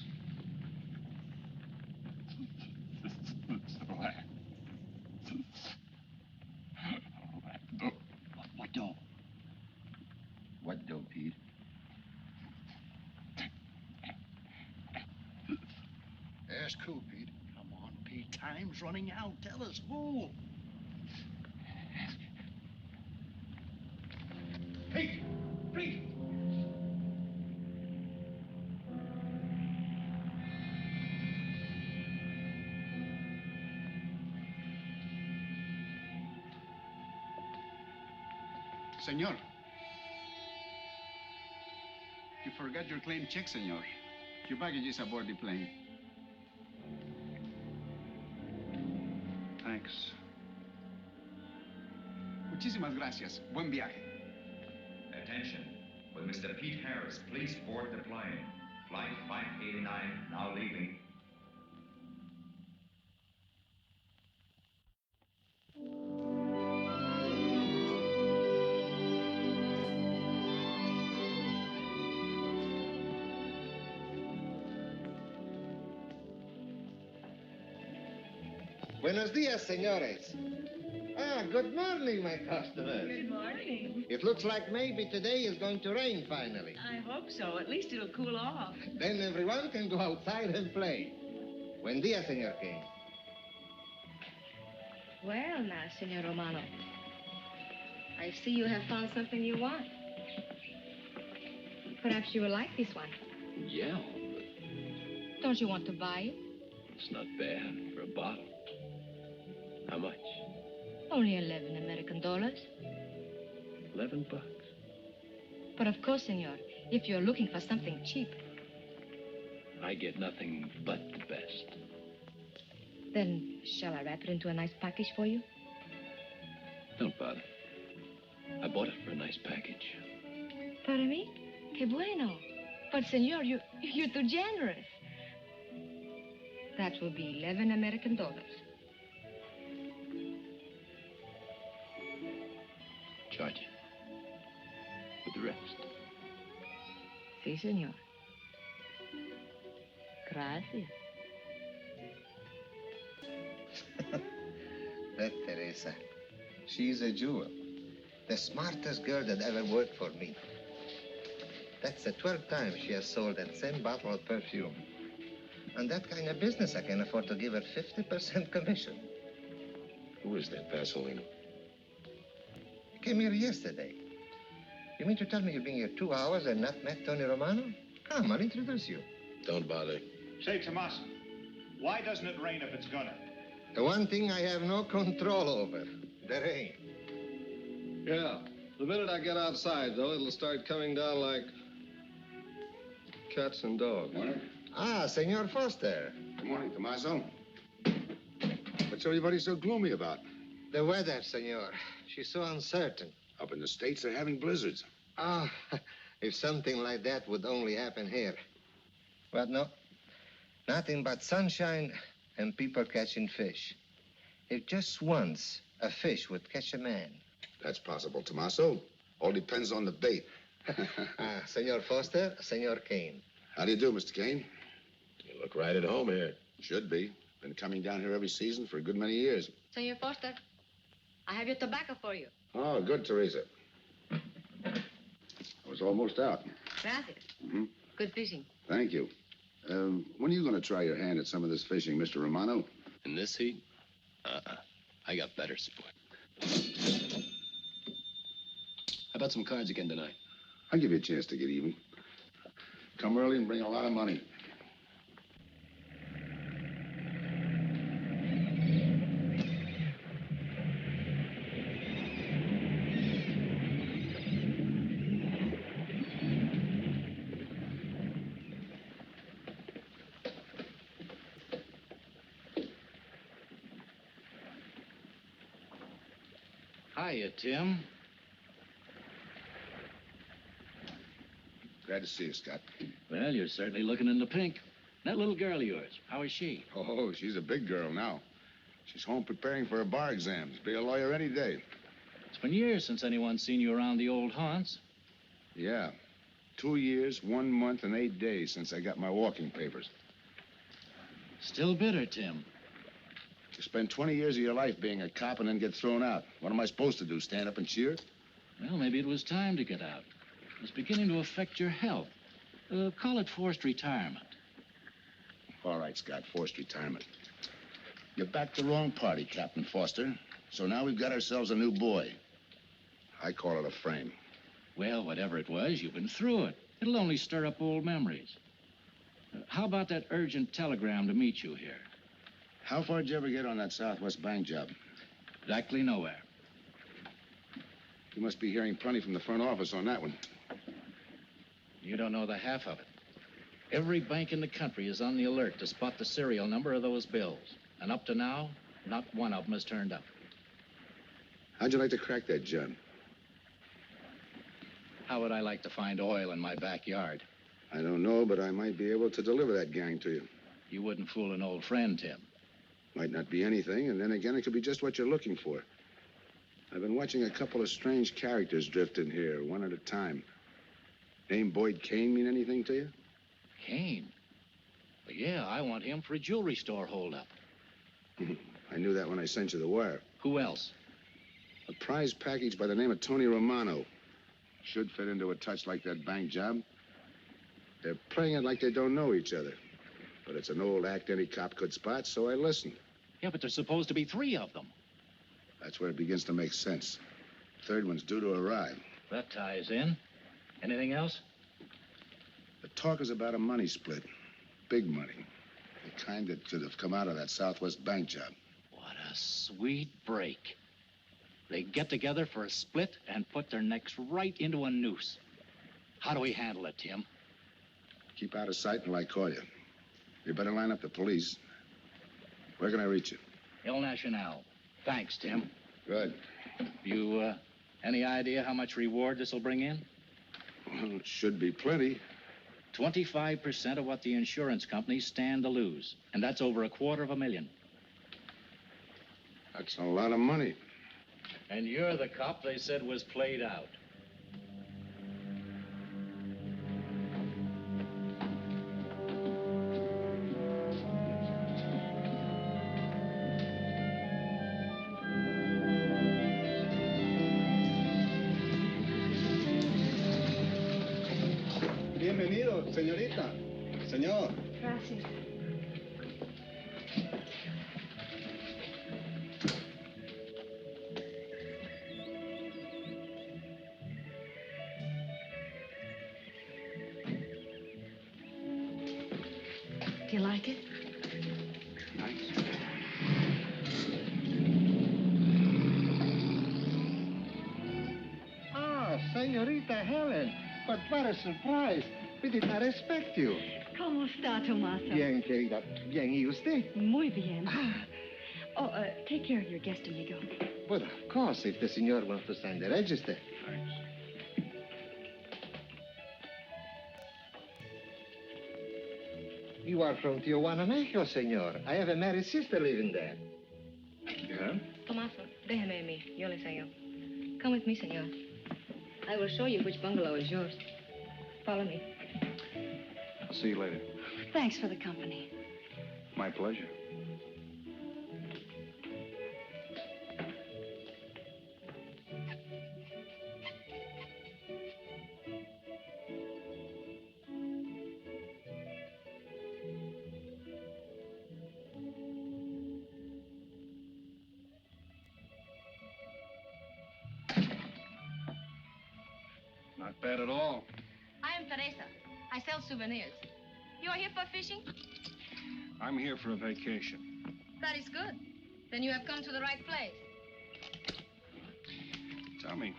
[SPEAKER 13] What dough?
[SPEAKER 20] What dough, Pete? Ask who, Pete?
[SPEAKER 13] Come on, Pete. Time's running out. Tell us who.
[SPEAKER 1] Pete! Pete!
[SPEAKER 22] Senor. You forgot your claim check, senor. Your baggage is aboard the plane.
[SPEAKER 10] Thanks.
[SPEAKER 22] Muchísimas gracias. Buen viaje.
[SPEAKER 17] Attention. Will Mr. Pete Harris please board the plane? Flight 589 now leaving.
[SPEAKER 3] Buenos dias, senores. Ah, good morning, my customers.
[SPEAKER 6] Good morning.
[SPEAKER 3] It looks like maybe today is going to rain finally.
[SPEAKER 6] I hope so. At least it'll cool off.
[SPEAKER 3] Then everyone can go outside and play. Buen dia, Senor King.
[SPEAKER 18] Well, now, Senor Romano, I see you have found something you want. Perhaps you will like this one.
[SPEAKER 4] Yeah,
[SPEAKER 18] Don't you want to buy it?
[SPEAKER 4] it's not bad for a bottle. How much?
[SPEAKER 18] Only 11 American dollars.
[SPEAKER 4] $11.
[SPEAKER 18] But of course, senor, if you're looking for something cheap,
[SPEAKER 4] I get nothing but the best.
[SPEAKER 18] then shall I wrap it into a nice package for you?
[SPEAKER 4] Don't bother. I bought it for a nice package.
[SPEAKER 18] Para mí? Que bueno. But, senor, you're too generous. That will be 11 American dollars.
[SPEAKER 4] Charge it. With the rest.
[SPEAKER 18] Si, senor. Gracias.
[SPEAKER 3] That Teresa, she's a jewel. The smartest girl that ever worked for me. That's the 12th time she has sold that same bottle of perfume. On that kind of business, I can afford to give her 50% commission.
[SPEAKER 5] Who is that Vaseline?
[SPEAKER 3] He came here yesterday. You mean to tell me you've been here 2 hours and not met Tony Romano? Come, I'll introduce you.
[SPEAKER 5] Don't bother.
[SPEAKER 10] Say, Tomas, why doesn't it rain if it's gonna?
[SPEAKER 3] The one thing I have no control over, the rain.
[SPEAKER 21] Yeah. The minute I get outside, though, it'll start coming down like cats and dogs.
[SPEAKER 2] Morning.
[SPEAKER 3] Ah, Senor Foster.
[SPEAKER 2] Good morning, Tommaso. What's everybody so gloomy about?
[SPEAKER 3] The weather, senor. She's so uncertain.
[SPEAKER 2] Up in the States, they're having blizzards.
[SPEAKER 3] Ah, if something like that would only happen here. But no, nothing but sunshine and people catching fish. If just once a fish would catch a man.
[SPEAKER 2] That's possible, Tommaso. All depends on the bait.
[SPEAKER 3] Senor Foster, Senor Kane.
[SPEAKER 2] How do you do, Mr. Kane?
[SPEAKER 5] You look right at home here.
[SPEAKER 2] Should be. Been coming down here every season for a good many years.
[SPEAKER 18] Senor Foster, I have your tobacco for you.
[SPEAKER 2] Oh, good, Teresa. I was almost out.
[SPEAKER 18] Gracias.
[SPEAKER 2] Mm-hmm.
[SPEAKER 18] Good fishing.
[SPEAKER 2] Thank you. When are you going to try your hand at some of this fishing, Mr. Romano?
[SPEAKER 4] In this heat? I got better sport. How about some cards again tonight?
[SPEAKER 2] I'll give you a chance to get even. Come early and bring a lot of money.
[SPEAKER 12] Hiya, Tim.
[SPEAKER 2] Glad to see you, Scott.
[SPEAKER 12] Well, you're certainly looking in the pink. That little girl of yours, how is she?
[SPEAKER 2] Oh, she's a big girl now. She's home preparing for her bar exams. Be a lawyer any day.
[SPEAKER 12] It's been years since anyone's seen you around the old haunts.
[SPEAKER 2] Yeah. 2 years, 1 month, and 8 days since I got my walking papers.
[SPEAKER 12] Still bitter, Tim.
[SPEAKER 2] You spend 20 years of your life being a cop and then get thrown out. What am I supposed to do, stand up and cheer?
[SPEAKER 12] Well, maybe it was time to get out. It's beginning to affect your health. Call it forced retirement.
[SPEAKER 2] All right, Scott, forced retirement. You backed the wrong party, Captain Foster. So now we've got ourselves a new boy. I call it a frame.
[SPEAKER 12] Well, whatever it was, you've been through it. It'll only stir up old memories. How about that urgent telegram to meet you here?
[SPEAKER 2] How far did you ever get on that Southwest Bank job?
[SPEAKER 12] Exactly nowhere.
[SPEAKER 2] You must be hearing plenty from the front office on that one.
[SPEAKER 12] You don't know the half of it. Every bank in the country is on the alert to spot the serial number of those bills. And up to now, not one of them has turned up.
[SPEAKER 2] How'd you like to crack that, John?
[SPEAKER 12] How would I like to find oil in my backyard?
[SPEAKER 2] I don't know, but I might be able to deliver that gang to you.
[SPEAKER 12] You wouldn't fool an old friend, Tim.
[SPEAKER 2] Might not be anything, and then again, it could be just what you're looking for. I've been watching a couple of strange characters drift in here, one at a time. Name Boyd Kane mean anything to you?
[SPEAKER 12] Kane? Well, yeah, I want him for a jewelry store holdup.
[SPEAKER 2] I knew that when I sent you the wire.
[SPEAKER 12] Who else?
[SPEAKER 2] A prize package by the name of Tony Romano. Should fit into a touch like that bank job. They're playing it like they don't know each other. But it's an old act any cop could spot, so I listened.
[SPEAKER 12] Yeah, but there's supposed to be 3 of them.
[SPEAKER 2] That's where it begins to make sense. Third one's due to arrive.
[SPEAKER 12] That ties in. Anything else?
[SPEAKER 2] The talk is about a money split. Big money. The kind that should have come out of that Southwest bank job.
[SPEAKER 12] What a sweet break. They get together for a split and put their necks right into a noose. How do we handle it, Tim?
[SPEAKER 2] Keep out of sight until I call you. You better line up the police. Where can I reach you?
[SPEAKER 12] El Nacional. Thanks, Tim.
[SPEAKER 2] Good.
[SPEAKER 12] You, any idea how much reward this will bring in?
[SPEAKER 2] Well, it should be plenty.
[SPEAKER 12] 25% of what the insurance companies stand to lose. And that's over $250,000.
[SPEAKER 2] That's a lot of money.
[SPEAKER 12] And you're the cop they said was played out.
[SPEAKER 22] Bienvenido, señorita. Señor.
[SPEAKER 18] Gracias. Do you like it?
[SPEAKER 3] Ah, señorita Helen. But what a surprise. We did not expect you.
[SPEAKER 6] ¿Cómo está, Tomaso?
[SPEAKER 3] Bien, querida. Bien, ¿y usted?
[SPEAKER 6] Muy bien. Oh, take care of your guest, amigo.
[SPEAKER 3] But of course, if the señor wants to sign the register.
[SPEAKER 22] Thanks.
[SPEAKER 3] You are from Tijuana, Mexico, señor. I have a married sister living there.
[SPEAKER 22] Yeah?
[SPEAKER 18] Tomaso, déjeme a mí. Yo le enseño. Come with me, senor. I will show you which bungalow is yours. Follow me.
[SPEAKER 22] I'll see you later.
[SPEAKER 6] Thanks for the company.
[SPEAKER 22] My pleasure. Not bad at all.
[SPEAKER 18] I am Teresa. I sell souvenirs. You are here for fishing?
[SPEAKER 22] I'm here for a vacation.
[SPEAKER 18] That is good. Then you have come to the right place.
[SPEAKER 22] Tell me,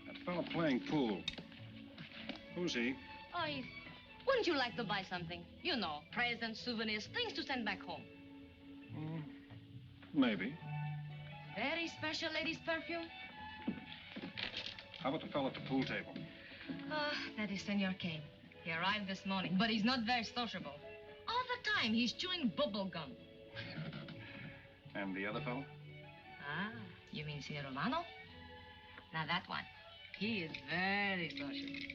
[SPEAKER 22] that fella playing pool, who's he?
[SPEAKER 18] Oh, wouldn't you like to buy something? You know, presents, souvenirs, things to send back home.
[SPEAKER 22] Maybe.
[SPEAKER 18] Very special ladies' perfume?
[SPEAKER 22] How about the fella at the pool table?
[SPEAKER 18] That is Senor Kane. He arrived this morning, but he's not very sociable. All the time, he's chewing bubble gum.
[SPEAKER 22] And the other fella?
[SPEAKER 18] Ah, you mean Senor Romano? Now, that one. He is very sociable.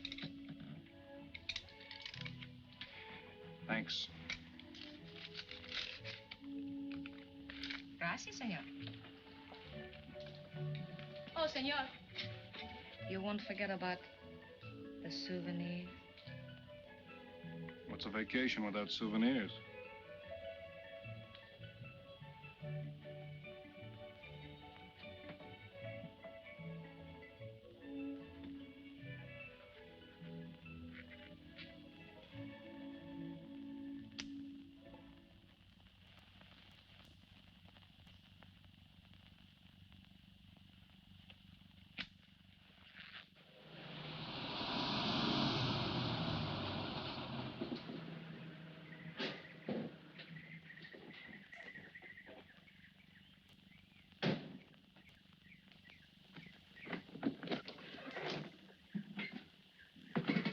[SPEAKER 22] Thanks.
[SPEAKER 18] Gracias, senor. Oh, senor. You won't forget about the souvenirs.
[SPEAKER 22] What's a vacation without souvenirs?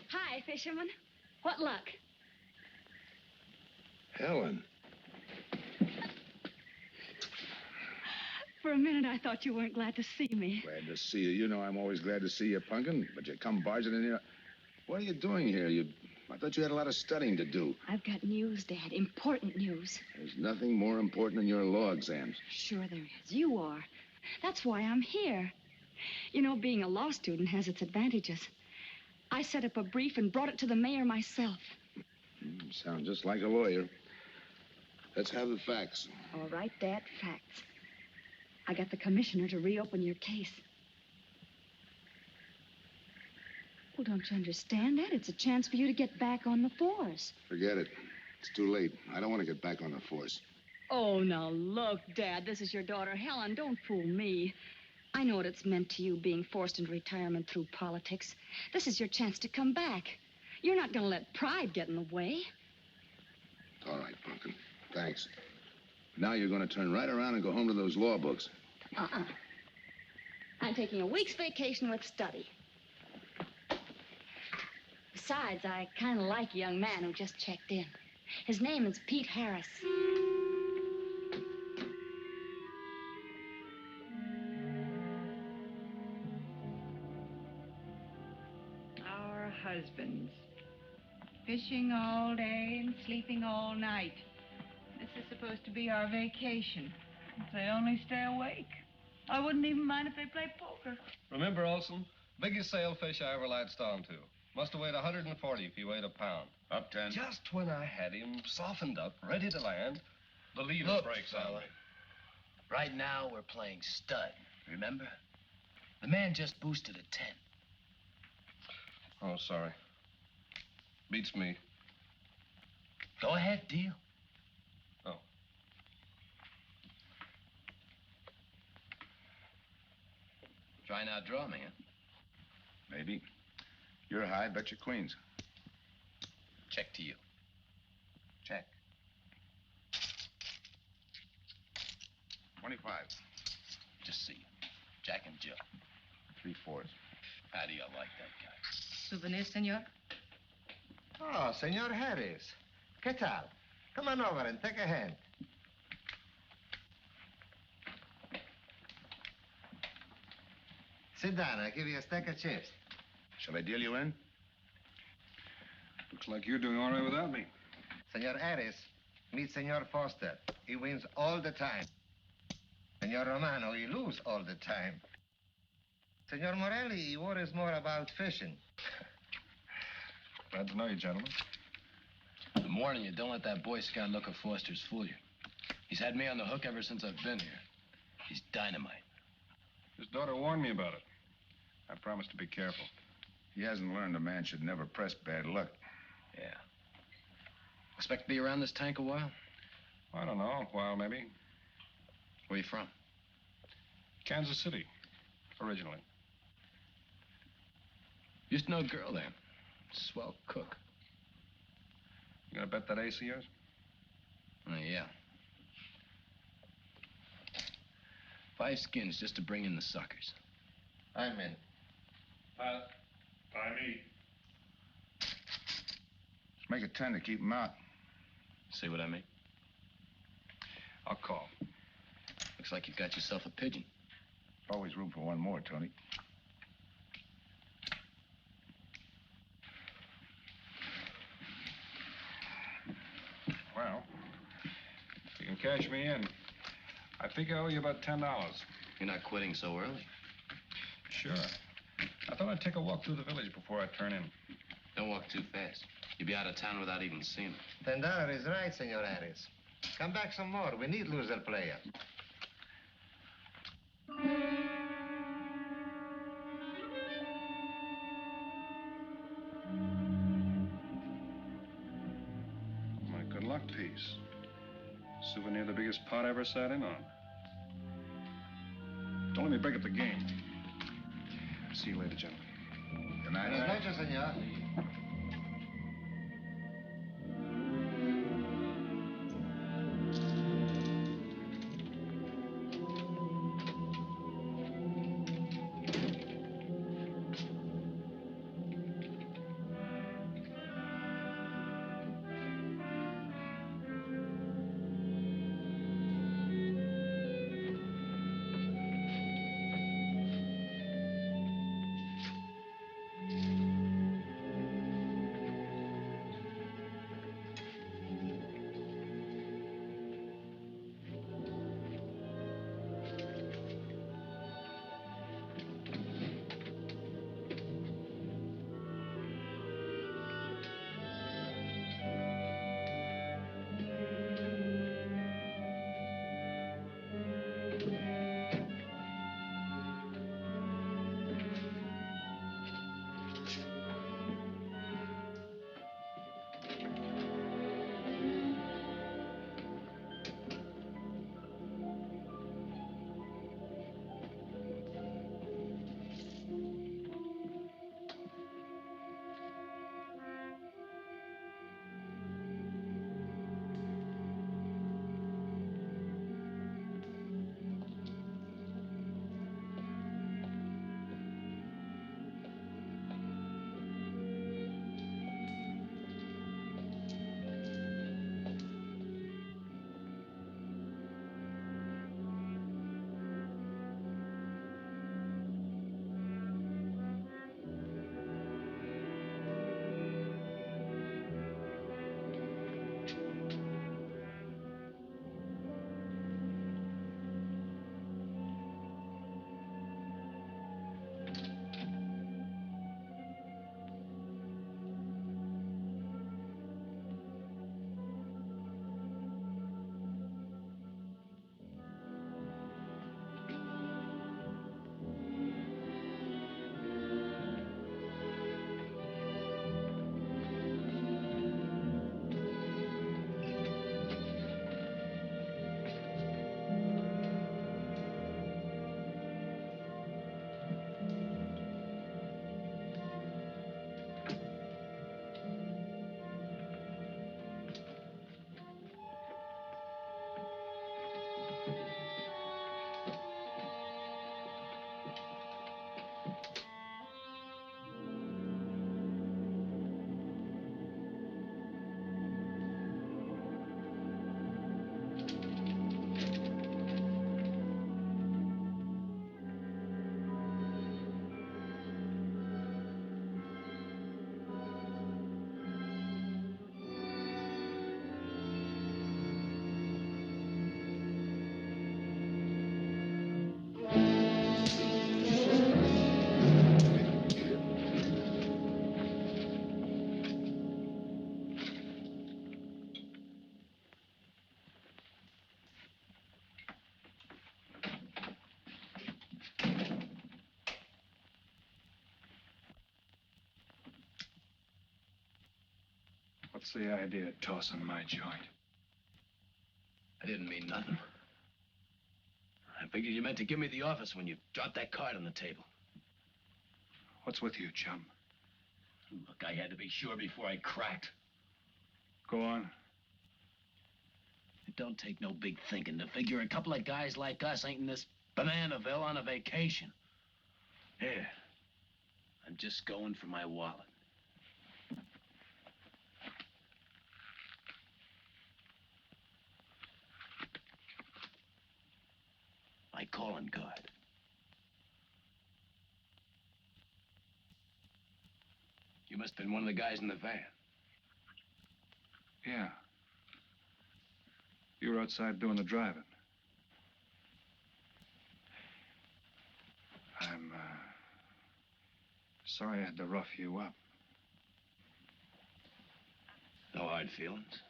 [SPEAKER 6] Hi, fisherman. What luck?
[SPEAKER 2] Helen.
[SPEAKER 6] For a minute, I thought you weren't glad to see me.
[SPEAKER 2] Glad to see you. You know I'm always glad to see you, Punkin, but you come barging in here. What are you doing here? You I thought you had a lot of studying to do.
[SPEAKER 6] I've got news, Dad. Important news.
[SPEAKER 2] There's nothing more important than your law exams.
[SPEAKER 6] Sure there is. You are. That's why I'm here. You know, being a law student has its advantages. I set up a brief and brought it to the mayor myself.
[SPEAKER 2] You sound just like a lawyer. Let's have the facts.
[SPEAKER 6] All right, Dad, facts. I got the commissioner to reopen your case. Well, don't you understand that? It's a chance for you to get back on the force.
[SPEAKER 2] Forget it. It's too late. I don't want to get back on the force.
[SPEAKER 6] Oh, now look, Dad, this is your daughter, Helen. Don't fool me. I know what it's meant to you being forced into retirement through politics. This is your chance to come back. You're not going to let pride get in the way.
[SPEAKER 2] All right, Pumpkin. Thanks. Now you're going to turn right around and go home to those law books.
[SPEAKER 6] I'm taking a week's vacation with study. Besides, I kind of like a young man who just checked in. His name is Pete Harris.
[SPEAKER 9] Our husbands. Fishing all day and sleeping all night. This is supposed to be our vacation. If they only stay awake. I wouldn't even mind if they play poker.
[SPEAKER 15] Remember, Olson? Biggest sailfish I ever latched onto. Must have weighed 140 if he weighed a pound.
[SPEAKER 2] Up 10.
[SPEAKER 15] Just when I had him softened up, ready to land, the leader
[SPEAKER 23] Look,
[SPEAKER 15] breaks on
[SPEAKER 23] fella.
[SPEAKER 15] me.
[SPEAKER 23] Right now, we're playing stud, remember? The man just boosted a 10.
[SPEAKER 15] Oh, sorry. Beats me.
[SPEAKER 23] Go ahead, deal.
[SPEAKER 15] Oh.
[SPEAKER 23] Try and outdraw me, huh?
[SPEAKER 2] Maybe. You're high, bet your queens.
[SPEAKER 23] Check to you.
[SPEAKER 2] Check. 25.
[SPEAKER 23] Just see you. Jack and Jill.
[SPEAKER 2] 3/4.
[SPEAKER 23] How do you like that guy?
[SPEAKER 9] Souvenir, senor?
[SPEAKER 3] Oh, Senor Harris. ¿Qué tal? Come on over and take a hand. Sit down. I'll give you a stack of chips.
[SPEAKER 2] Shall I deal you in?
[SPEAKER 22] Looks like you're doing all right without me.
[SPEAKER 3] Senor Harris, meet Senor Foster. He wins all the time. Senor Romano, he lose all the time. Senor Morelli, he worries more about fishing.
[SPEAKER 15] Glad to know you, gentlemen.
[SPEAKER 23] I'm warning you, don't let that Boy Scout look of Foster's fool you. He's had me on the hook ever since I've been here. He's dynamite.
[SPEAKER 22] His daughter warned me about it. I promised to be careful.
[SPEAKER 2] He hasn't learned a man should never press bad luck.
[SPEAKER 23] Yeah. Expect to be around this tank a while?
[SPEAKER 22] I don't know, a while maybe.
[SPEAKER 23] Where you from?
[SPEAKER 22] Kansas City, originally.
[SPEAKER 23] Used to know a girl there. Swell cook.
[SPEAKER 22] You gonna bet that ace of yours?
[SPEAKER 23] Yeah. 5 skins just to bring in the suckers.
[SPEAKER 3] I'm in.
[SPEAKER 7] By me.
[SPEAKER 2] Let's make it 10 to keep him out.
[SPEAKER 23] See what I mean?
[SPEAKER 22] I'll call.
[SPEAKER 23] Looks like you've got yourself a pigeon.
[SPEAKER 2] Always room for one more, Tony.
[SPEAKER 22] Well, if you can cash me in, I think I owe you about $10.
[SPEAKER 23] You're not quitting so early.
[SPEAKER 22] Sure. I thought I'd take a walk through the village before I turn in.
[SPEAKER 23] Don't walk too fast. You'll be out of town without even seeing it.
[SPEAKER 3] $10 is right, Senor Harris. Come back some more. We need loser player.
[SPEAKER 22] My good luck piece. Souvenir the biggest pot I ever sat in on. Don't let me break up the game. See you later, gentlemen.
[SPEAKER 2] Good night.
[SPEAKER 3] Buenas noches, senor.
[SPEAKER 22] What's the idea of tossing my joint?
[SPEAKER 23] I didn't mean nothing. I figured you meant to give me the office when you dropped that card on the table.
[SPEAKER 22] What's with you, chum?
[SPEAKER 23] Look, I had to be sure before I cracked.
[SPEAKER 22] Go on.
[SPEAKER 23] It don't take no big thinking to figure a couple of guys like us ain't in this Bananaville on a vacation. Here, I'm just going for my wallet. My calling card. You must have been one of the guys in the van.
[SPEAKER 22] Yeah. You were outside doing the driving. I'm, sorry I had to rough you up.
[SPEAKER 23] No hard feelings.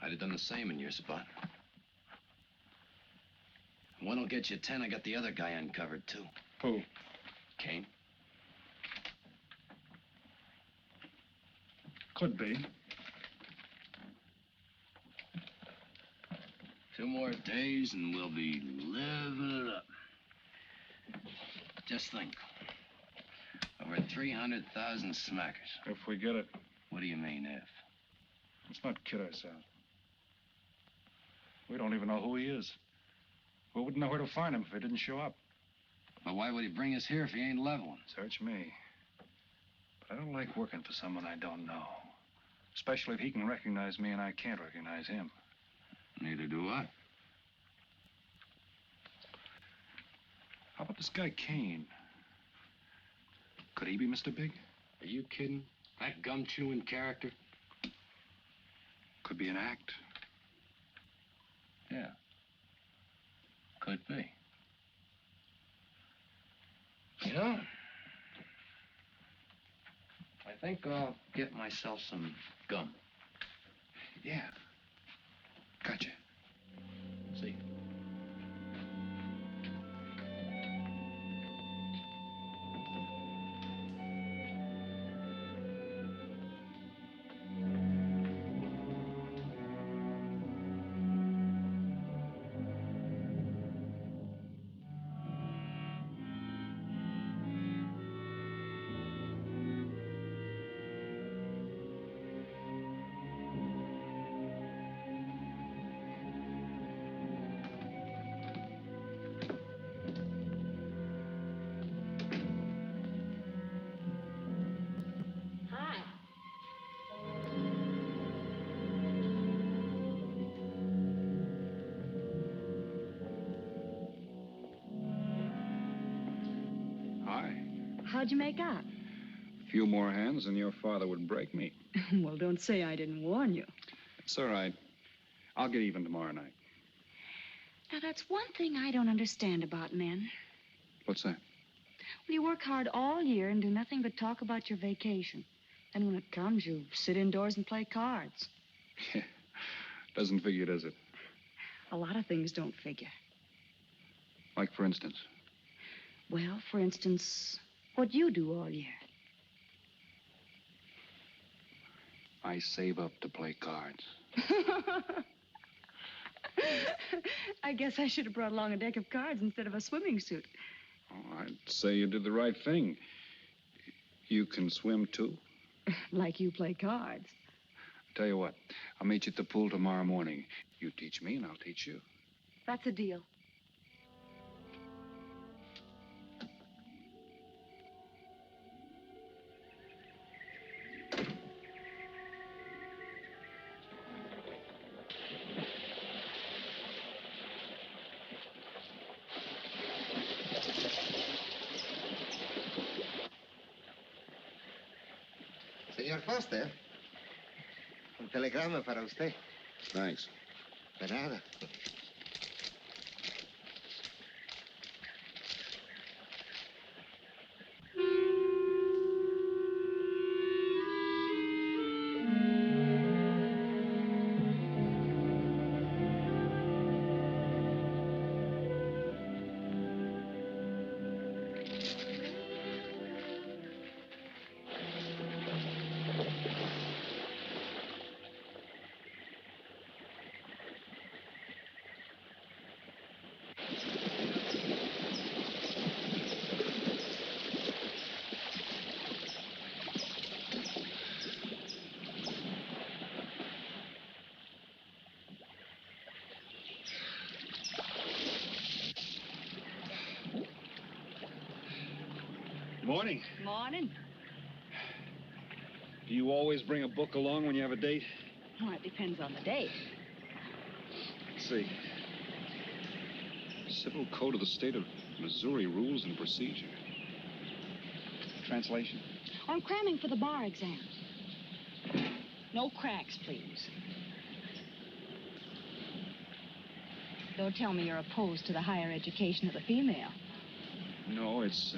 [SPEAKER 23] I'd have done the same in your spot. One'll get you 10. I got the other guy uncovered, too.
[SPEAKER 22] Who?
[SPEAKER 23] Kane.
[SPEAKER 22] Could be.
[SPEAKER 23] 2 more days and we'll be living it up. Just think. Over 300,000 smackers.
[SPEAKER 22] If we get it.
[SPEAKER 23] What do you mean, if?
[SPEAKER 22] Let's not kid ourselves. We don't even know who he is. We wouldn't know where to find him if he didn't show up.
[SPEAKER 23] But why would he bring us here if he ain't leveling?
[SPEAKER 22] Search me. But I don't like working for someone I don't know. Especially if he can recognize me and I can't recognize him.
[SPEAKER 23] Neither do I.
[SPEAKER 22] How about this guy, Kane? Could he be Mr. Big?
[SPEAKER 23] Are you kidding? That gum-chewing character?
[SPEAKER 22] Could be an act.
[SPEAKER 23] Yeah. Could be. You know, I think I'll get myself some gum.
[SPEAKER 22] Yeah. Gotcha.
[SPEAKER 23] See.
[SPEAKER 6] How'd you make out?
[SPEAKER 22] A few more hands and your father would break me.
[SPEAKER 6] Well, don't say I didn't warn you.
[SPEAKER 22] It's all right. I'll get even tomorrow night.
[SPEAKER 6] Now, that's one thing I don't understand about men.
[SPEAKER 22] What's that?
[SPEAKER 6] Well, you work hard all year and do nothing but talk about your vacation. Then when it comes, you sit indoors and play cards.
[SPEAKER 22] Yeah. Doesn't figure, does it?
[SPEAKER 6] A lot of things don't figure.
[SPEAKER 22] Like, for instance?
[SPEAKER 6] Well, for instance, what you do all year.
[SPEAKER 22] I save up to play cards.
[SPEAKER 6] I guess I should have brought along a deck of cards instead of a swimming suit.
[SPEAKER 22] Oh, I'd say you did the right thing. You can swim, too?
[SPEAKER 6] Like you play cards.
[SPEAKER 22] Tell you what, I'll meet you at the pool tomorrow morning. You teach me and I'll teach you.
[SPEAKER 6] That's a deal.
[SPEAKER 3] Señor Foster, un telegrama para usted.
[SPEAKER 2] Thanks.
[SPEAKER 3] De nada.
[SPEAKER 22] Morning.
[SPEAKER 6] Morning.
[SPEAKER 22] Do you always bring a book along when you have a date?
[SPEAKER 6] Well, it depends on the date.
[SPEAKER 22] Let's see. Civil Code of the State of Missouri Rules and Procedure. Translation?
[SPEAKER 6] I'm cramming for the bar exam. No cracks, please. Don't tell me you're opposed to the higher education of the female.
[SPEAKER 22] No, it's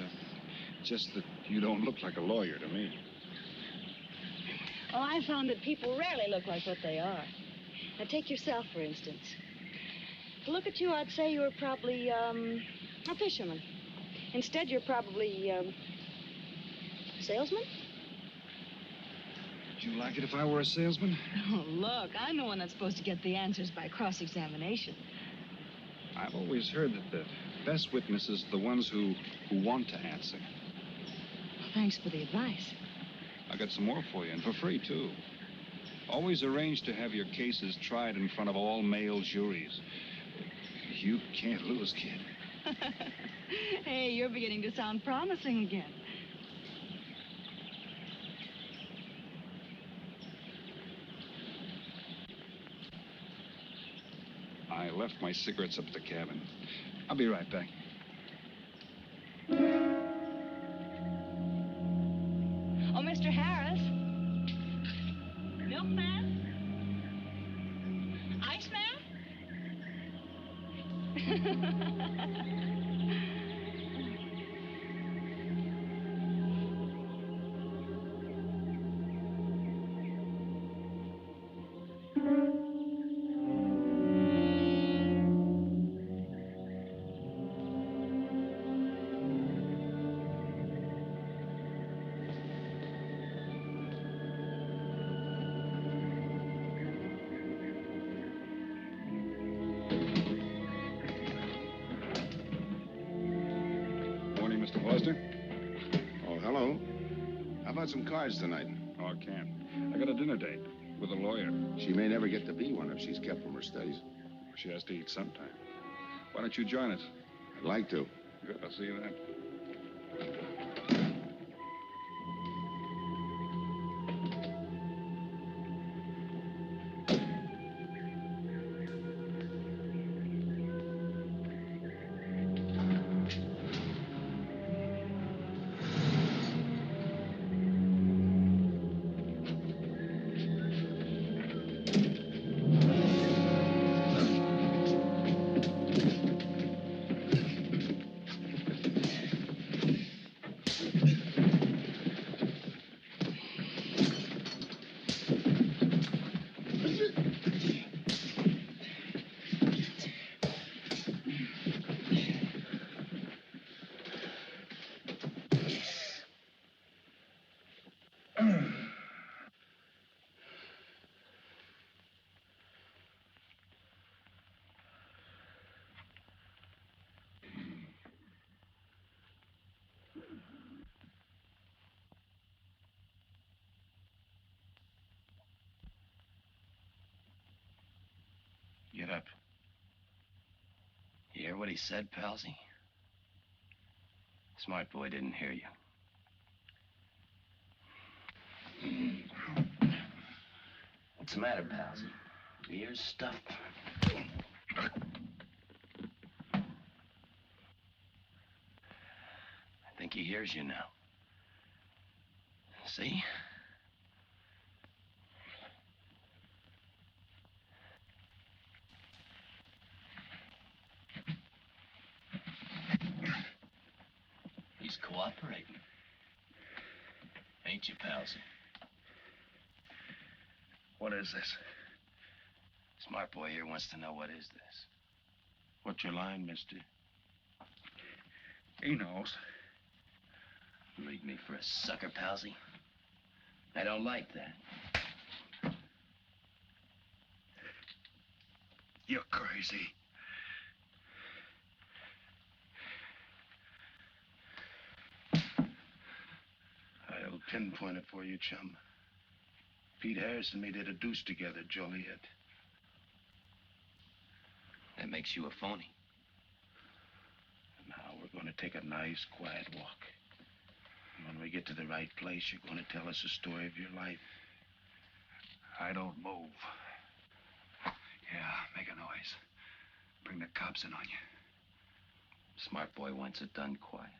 [SPEAKER 22] just that you don't look like a lawyer to me.
[SPEAKER 6] Well, I found that people rarely look like what they are. Now, take yourself, for instance. To look at you, I'd say you were probably, a fisherman. Instead, you're probably, a salesman?
[SPEAKER 22] Would you like it if I were a salesman?
[SPEAKER 6] Oh, look, I'm the one that's supposed to get the answers by cross-examination.
[SPEAKER 22] I've always heard that the best witnesses are the ones who want to answer.
[SPEAKER 6] Well, thanks for the advice.
[SPEAKER 22] I got some more for you, and for free, too. Always arrange to have your cases tried in front of all male juries. You can't lose, kid.
[SPEAKER 6] Hey, you're beginning to sound promising again.
[SPEAKER 22] I left my cigarettes up at the cabin. I'll be right back.
[SPEAKER 6] Oh, Mr. Harris. Milkman? Iceman?
[SPEAKER 22] Morning, Mr. Foster.
[SPEAKER 2] Oh, hello. How about some cards tonight?
[SPEAKER 22] Oh, I can't. I got a dinner date with a lawyer.
[SPEAKER 2] She may never get to be one if she's kept from her studies.
[SPEAKER 22] She has to eat sometime. Why don't you join us?
[SPEAKER 2] I'd like to.
[SPEAKER 22] Good, I'll see you then.
[SPEAKER 23] Get up. You hear what he said, Palsy? Smart boy didn't hear you. What's the matter, Palsy? Your ears stuffed? I think he hears you now. See? He's cooperating. Ain't you, Palsy?
[SPEAKER 22] What is this?
[SPEAKER 23] Smart boy here wants to know what is this.
[SPEAKER 22] What's your line, mister? He knows.
[SPEAKER 23] Leave me for a sucker, Palsy. I don't like that.
[SPEAKER 22] You're crazy.
[SPEAKER 11] I'll pinpoint it for you, chum. Pete Harris and me did a deuce together, Joliet.
[SPEAKER 23] That makes you a phony.
[SPEAKER 11] Now we're going to take a nice, quiet walk. When we get to the right place, you're going to tell us the story of your life.
[SPEAKER 10] I don't move. Yeah, make a noise. Bring the cops in on you.
[SPEAKER 4] Smart boy wants it done quiet.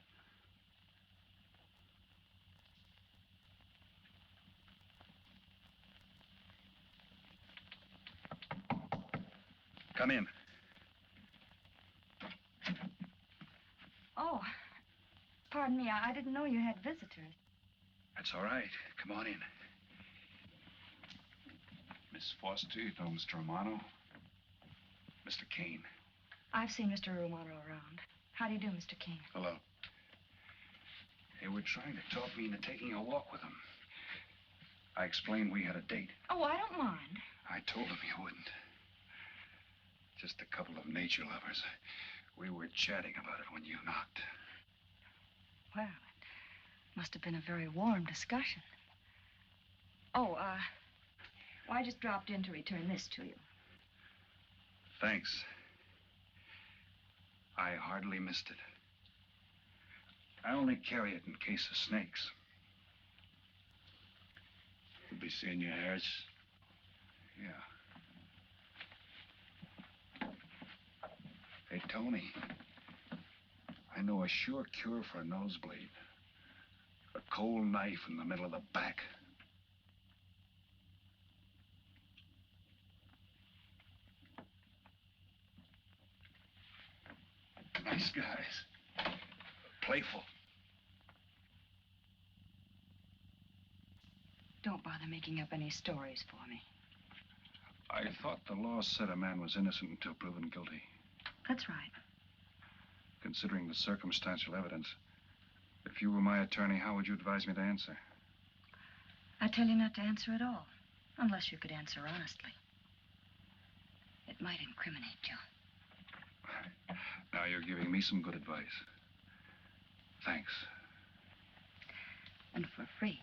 [SPEAKER 10] Come in.
[SPEAKER 6] Oh, pardon me. I didn't know you had visitors.
[SPEAKER 10] That's all right. Come on in. Miss Foster, you know Mr. Romano? Mr. Kane.
[SPEAKER 6] I've seen Mr. Romano around. How do you do, Mr. King?
[SPEAKER 10] Hello. They were trying to talk me into taking a walk with them. I explained we had a date.
[SPEAKER 6] Oh, I don't mind.
[SPEAKER 10] I told them you wouldn't. Just a couple of nature lovers. We were chatting about it when you knocked.
[SPEAKER 6] Well, it must have been a very warm discussion. Oh, well, I just dropped in to return this to you.
[SPEAKER 10] Thanks. I hardly missed it. I only carry it in case of snakes.
[SPEAKER 11] We'll be seeing you, Harris.
[SPEAKER 10] Yeah. Hey, Tony. I know a sure cure for a nosebleed. A cold knife in the middle of the back. Nice guys. Playful.
[SPEAKER 6] Don't bother making up any stories for me.
[SPEAKER 10] I thought the law said a man was innocent until proven guilty.
[SPEAKER 6] That's right.
[SPEAKER 10] Considering the circumstantial evidence, if you were my attorney, how would you advise me to answer?
[SPEAKER 6] I tell you not to answer at all, unless you could answer honestly. It might incriminate you.
[SPEAKER 10] Now you're giving me some good advice. Thanks.
[SPEAKER 6] And for free.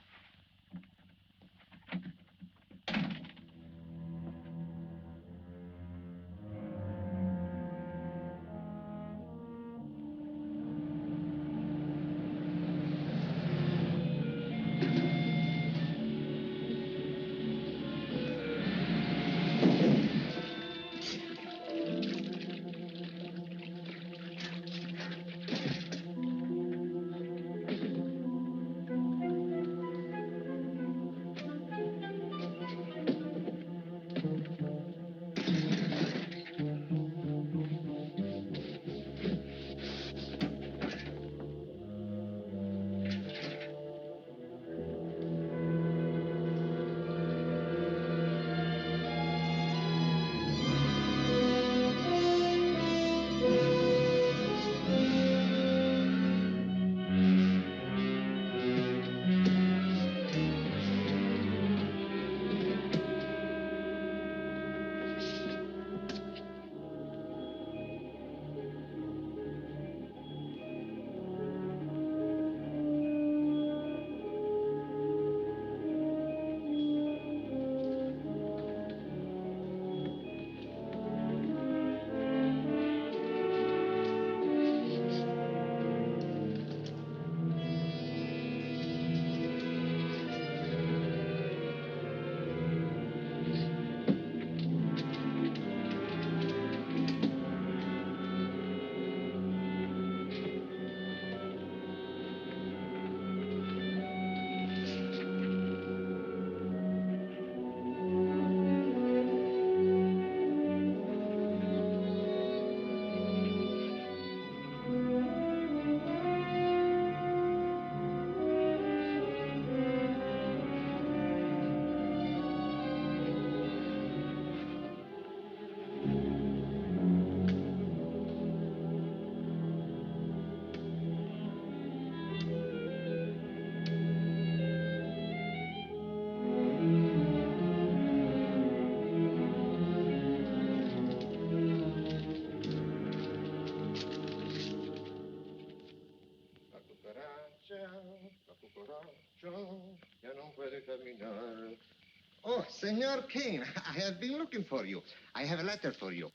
[SPEAKER 3] Oh, Senor Kane, I have been looking for you. I have a letter for you.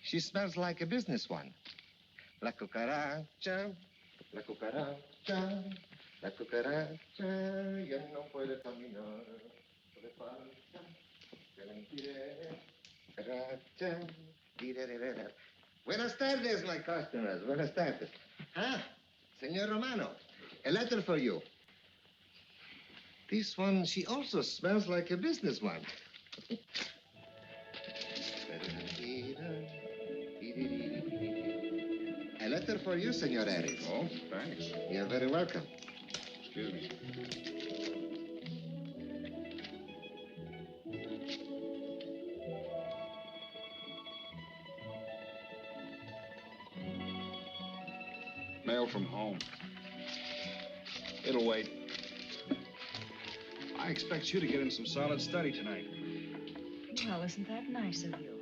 [SPEAKER 3] She smells like a business one. La cucaracha, La cucaracha ya no puede caminar. Le falta que la impide. Cucaracha. Dirererera. Buenas tardes, my customers. Buenas tardes. Ah, Senor Romano, a letter for you. This one, she also smells like a businessman. A letter for you, Senor Harris.
[SPEAKER 2] Oh, thanks.
[SPEAKER 3] You're very welcome.
[SPEAKER 2] Excuse me.
[SPEAKER 22] Mail from home. It'll wait. I expect you to get in some solid study tonight.
[SPEAKER 8] Well, isn't that nice of you?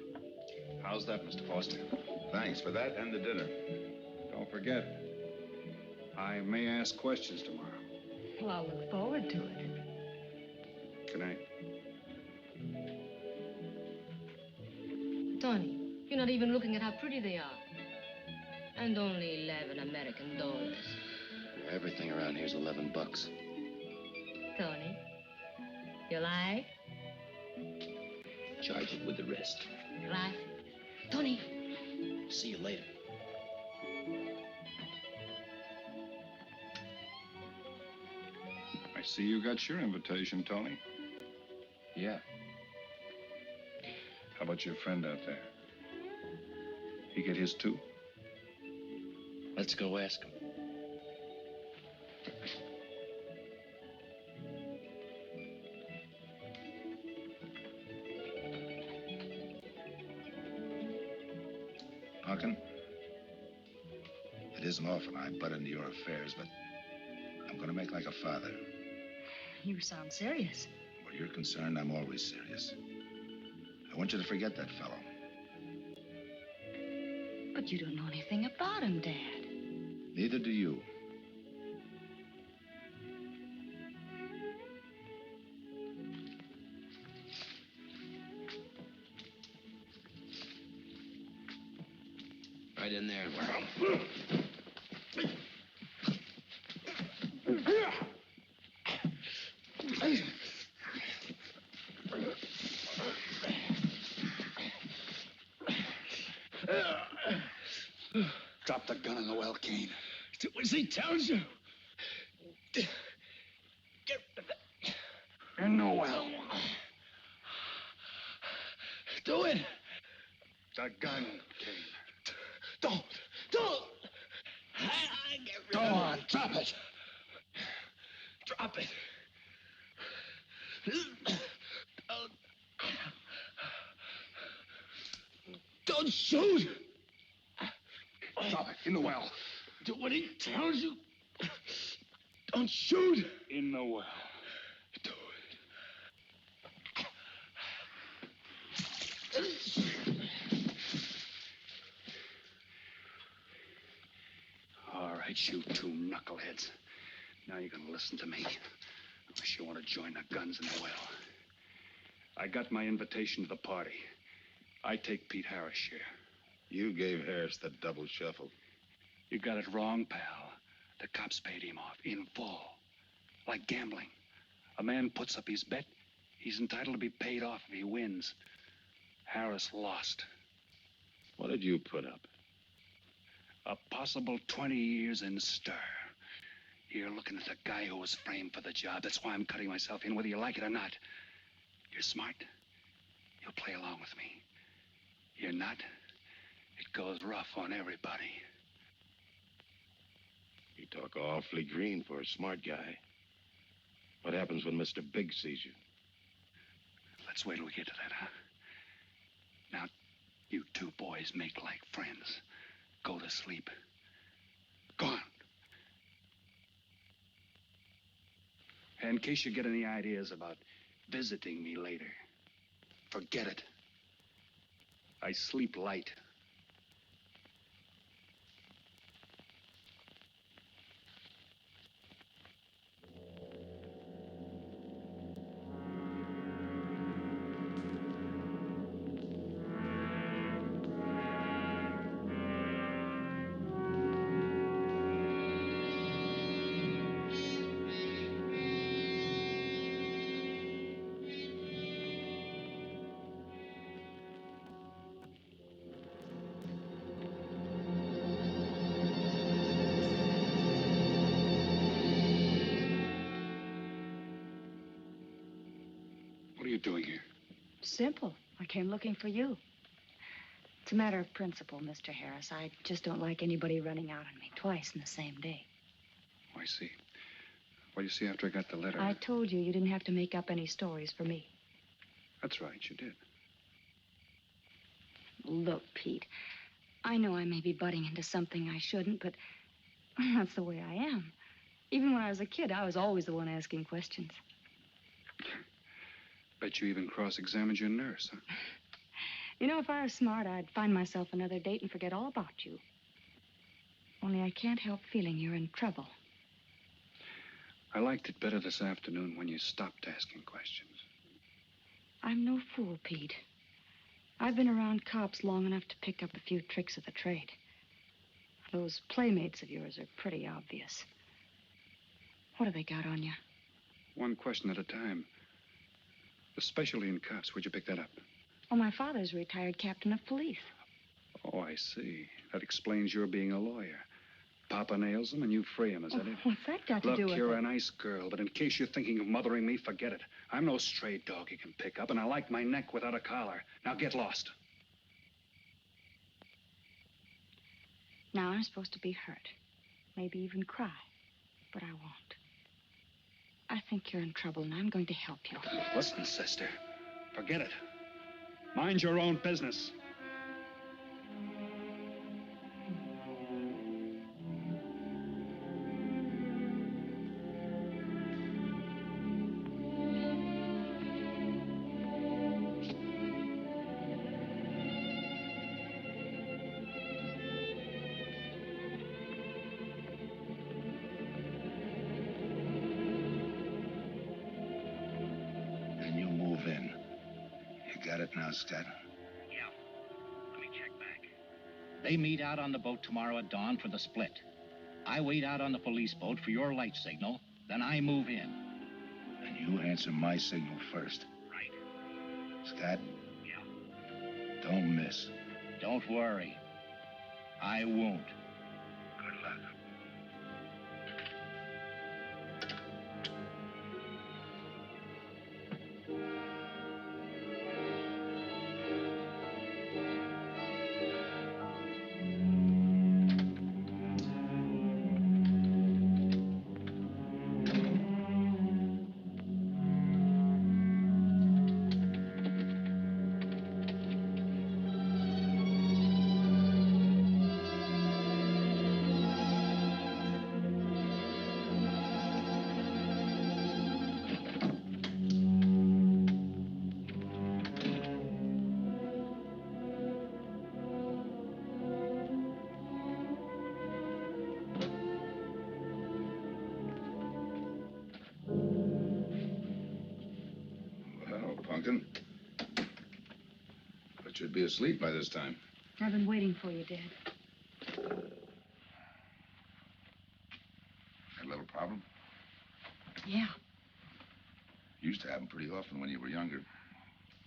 [SPEAKER 22] How's that, Mr. Foster?
[SPEAKER 2] Thanks for that and the dinner.
[SPEAKER 22] Don't forget, I may ask questions tomorrow.
[SPEAKER 8] Well, I'll look forward to it.
[SPEAKER 22] Good night.
[SPEAKER 18] Tony, you're not even looking at how pretty they are. And only 11 American dollars.
[SPEAKER 4] Everything around here's $11.
[SPEAKER 18] Tony, you like?
[SPEAKER 4] Charge it with the rest.
[SPEAKER 18] Gracias. Tony.
[SPEAKER 4] See you later.
[SPEAKER 22] I see you got your invitation, Tony.
[SPEAKER 4] Yeah.
[SPEAKER 22] How about your friend out there? He get his too?
[SPEAKER 4] Let's go ask him.
[SPEAKER 2] Pumpkin, it isn't often I butt into your affairs, but I'm going to make like a father.
[SPEAKER 8] You sound serious.
[SPEAKER 2] Where you're concerned, I'm always serious. I want you to forget that fellow.
[SPEAKER 6] But you don't know anything about him, Dad.
[SPEAKER 2] Neither do you.
[SPEAKER 4] Right in there.
[SPEAKER 7] Drop the gun in the well, Kane. Do as he tells you. Get in the well. Do it. The gun, Kane. Don't. Go on, drop it. Drop it. Don't shoot. Drop it in the well. Do what he tells you. Don't shoot.
[SPEAKER 22] In the well.
[SPEAKER 7] Do
[SPEAKER 10] All right, you two knuckleheads. Now you're gonna listen to me. Unless you want to join the guns in the well. I got my invitation to the party. I take Pete Harris' share.
[SPEAKER 2] You gave Harris the double shuffle.
[SPEAKER 10] You got it wrong, pal. The cops paid him off in full. Like gambling. A man puts up his bet, he's entitled to be paid off if he wins. Harris lost.
[SPEAKER 2] What did you put up?
[SPEAKER 10] A possible 20 years in stir. You're looking at the guy who was framed for the job. That's why I'm cutting myself in, whether you like it or not. You're smart. You'll play along with me. You're not. It goes rough on everybody.
[SPEAKER 2] You talk awfully green for a smart guy. What happens when Mr. Big sees you?
[SPEAKER 10] Let's wait till we get to that, huh? Now, you two boys make like friends. Go to sleep. Go on. And in case you get any ideas about visiting me later, forget it. I sleep light. doing here?
[SPEAKER 6] Simple. I came looking for you. It's a matter of principle, Mr. Harris. I just don't like anybody running out on me twice in the same day.
[SPEAKER 10] Oh, I see. Well, you see, after I got the letter...
[SPEAKER 6] I told you didn't have to make up any stories for me.
[SPEAKER 10] That's right, you did.
[SPEAKER 6] Look, Pete, I know I may be butting into something I shouldn't, but that's the way I am. Even when I was a kid, I was always the one asking questions.
[SPEAKER 10] Bet you even cross-examined your nurse, huh?
[SPEAKER 6] You know, if I were smart, I'd find myself another date and forget all about you. Only I can't help feeling you're in trouble.
[SPEAKER 10] I liked it better this afternoon when you stopped asking questions.
[SPEAKER 6] I'm no fool, Pete. I've been around cops long enough to pick up a few tricks of the trade. Those playmates of yours are pretty obvious. What have they got on you?
[SPEAKER 10] One question at a time. Especially in cops. Where'd you pick that up?
[SPEAKER 6] Oh, my father's a retired captain of police.
[SPEAKER 10] Oh, I see. That explains your being a lawyer. Papa nails him and you free him, is that it?
[SPEAKER 6] What's that got to do with it?
[SPEAKER 10] Look, you're a nice girl, but in case you're thinking of mothering me, forget it. I'm no stray dog you can pick up, and I like my neck without a collar. Now get lost.
[SPEAKER 6] Now I'm supposed to be hurt. Maybe even cry. But I won't. I think you're in trouble, and I'm going to help you.
[SPEAKER 10] Listen, sister. Forget it. Mind your own business.
[SPEAKER 2] Scott.
[SPEAKER 12] Yeah. Let me check back. They meet out on the boat tomorrow at dawn for the split. I wait out on the police boat for your light signal, then I move in.
[SPEAKER 2] And you answer my signal first.
[SPEAKER 12] Right.
[SPEAKER 2] Scott?
[SPEAKER 12] Yeah.
[SPEAKER 2] Don't miss.
[SPEAKER 12] Don't worry. I won't.
[SPEAKER 2] Good luck. Pumpkin. But you'd be asleep by this time.
[SPEAKER 6] I've been waiting for you, Dad.
[SPEAKER 2] Had a little problem?
[SPEAKER 6] Yeah.
[SPEAKER 2] Used to happen pretty often when you were younger.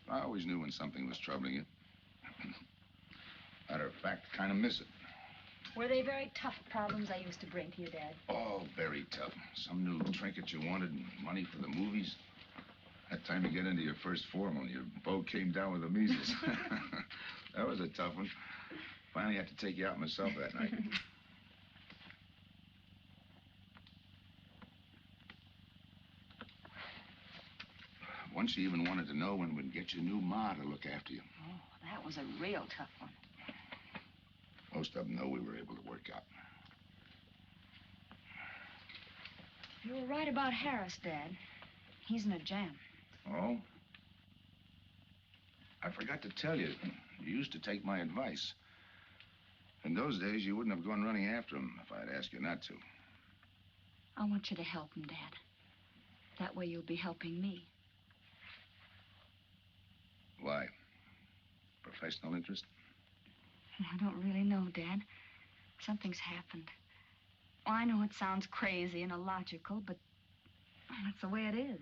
[SPEAKER 2] I always knew when something was troubling you. Matter of fact, kind of miss it.
[SPEAKER 6] Were they very tough problems I used to bring to you, Dad?
[SPEAKER 2] Oh, very tough. Some new trinket you wanted, money for the movies. Had time to get into your first form when your boat came down with the measles. That was a tough one. Finally had to take you out myself that night. Once you even wanted to know when we'd get your new ma to look after you.
[SPEAKER 6] Oh, that was a real tough one.
[SPEAKER 2] Most of them know we were able to work out.
[SPEAKER 6] You were right about Harris, Dad. He's in a jam.
[SPEAKER 2] Oh? I forgot to tell you. You used to take my advice. In those days, you wouldn't have gone running after him if I'd asked you not to.
[SPEAKER 6] I want you to help him, Dad. That way you'll be helping me.
[SPEAKER 2] Why? Professional interest?
[SPEAKER 6] I don't really know, Dad. Something's happened. Oh, I know it sounds crazy and illogical, but that's the way it is.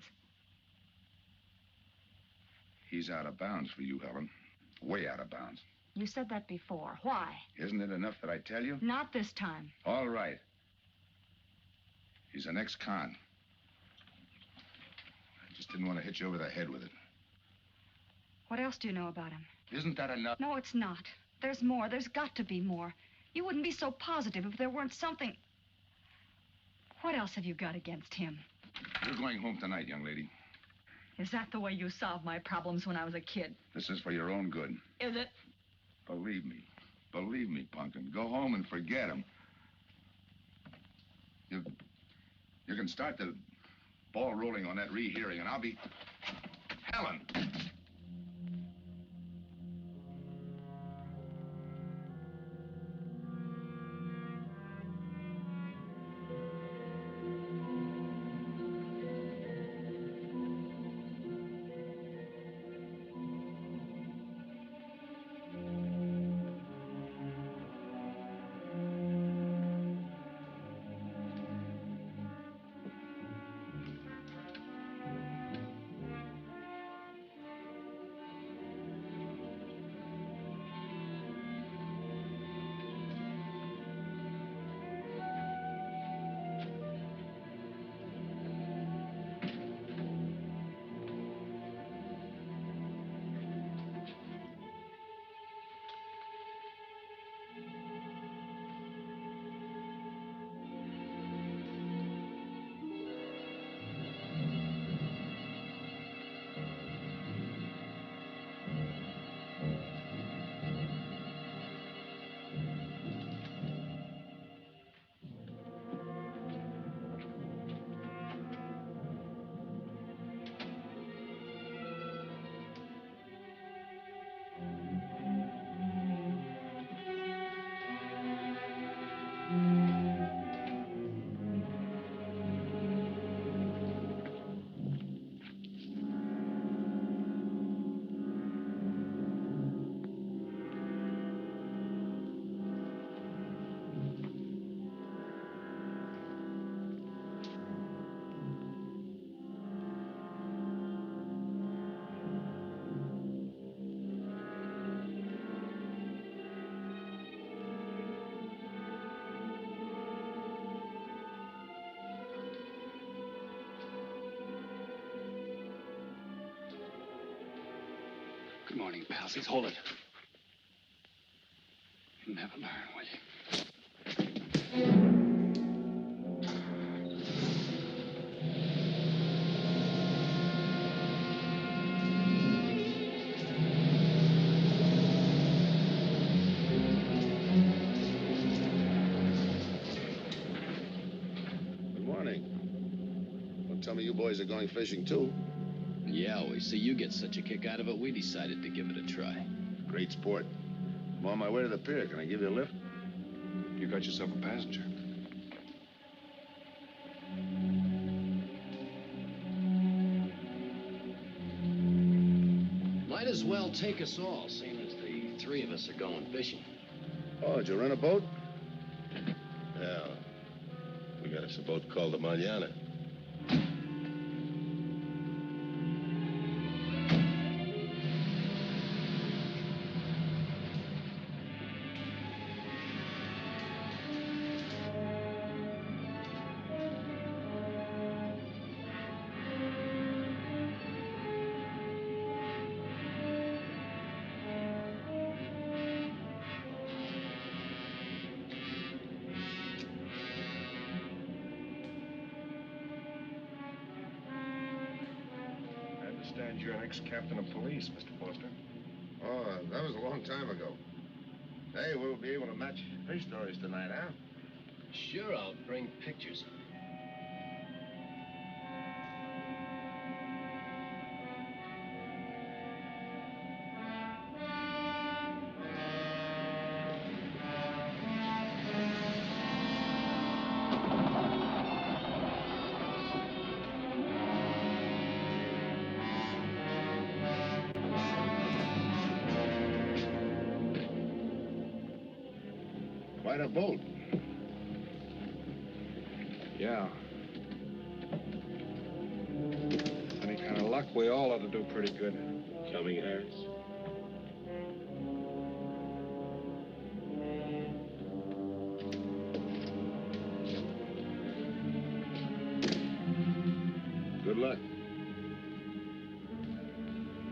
[SPEAKER 2] He's out of bounds for you, Helen. Way out of bounds.
[SPEAKER 6] You said that before. Why?
[SPEAKER 2] Isn't it enough that I tell you?
[SPEAKER 6] Not this time.
[SPEAKER 2] All right. He's an ex-con. I just didn't want to hit you over the head with it.
[SPEAKER 6] What else do you know about him?
[SPEAKER 2] Isn't that enough?
[SPEAKER 6] No, it's not. There's more. There's got to be more. You wouldn't be so positive if there weren't something. What else have you got against him?
[SPEAKER 2] You're going home tonight, young lady.
[SPEAKER 6] Is that the way you solved my problems when I was a kid?
[SPEAKER 2] This is for your own good.
[SPEAKER 6] Is it?
[SPEAKER 2] Believe me. Believe me, Punkin. Go home and forget him. You can start the ball rolling on that rehearing, and I'll be... Helen!
[SPEAKER 10] Good morning, palsies. Hold it. You'll never learn, will you?
[SPEAKER 2] Good morning. Don't tell me you boys are going fishing, too.
[SPEAKER 4] Yeah, we see you get such a kick out of it, we decided to give it a try.
[SPEAKER 2] Great sport. I'm on my way to the pier. Can I give you a lift?
[SPEAKER 11] You got yourself a passenger.
[SPEAKER 4] Might as well take us all, seeing as the three of us are going fishing.
[SPEAKER 2] Oh, did you rent a boat?
[SPEAKER 14] Yeah. We got us a boat called the Mañana.
[SPEAKER 11] You're an ex-captain of police, Mr. Foster.
[SPEAKER 2] Oh, that was a long time ago. Hey, we'll be able to match fish stories tonight, huh?
[SPEAKER 4] Sure, I'll bring pictures.
[SPEAKER 2] Quite a boat.
[SPEAKER 21] Yeah. Any kind of luck, we all ought to do pretty good.
[SPEAKER 14] Coming, Harris?
[SPEAKER 2] Good luck.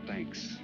[SPEAKER 10] Thanks.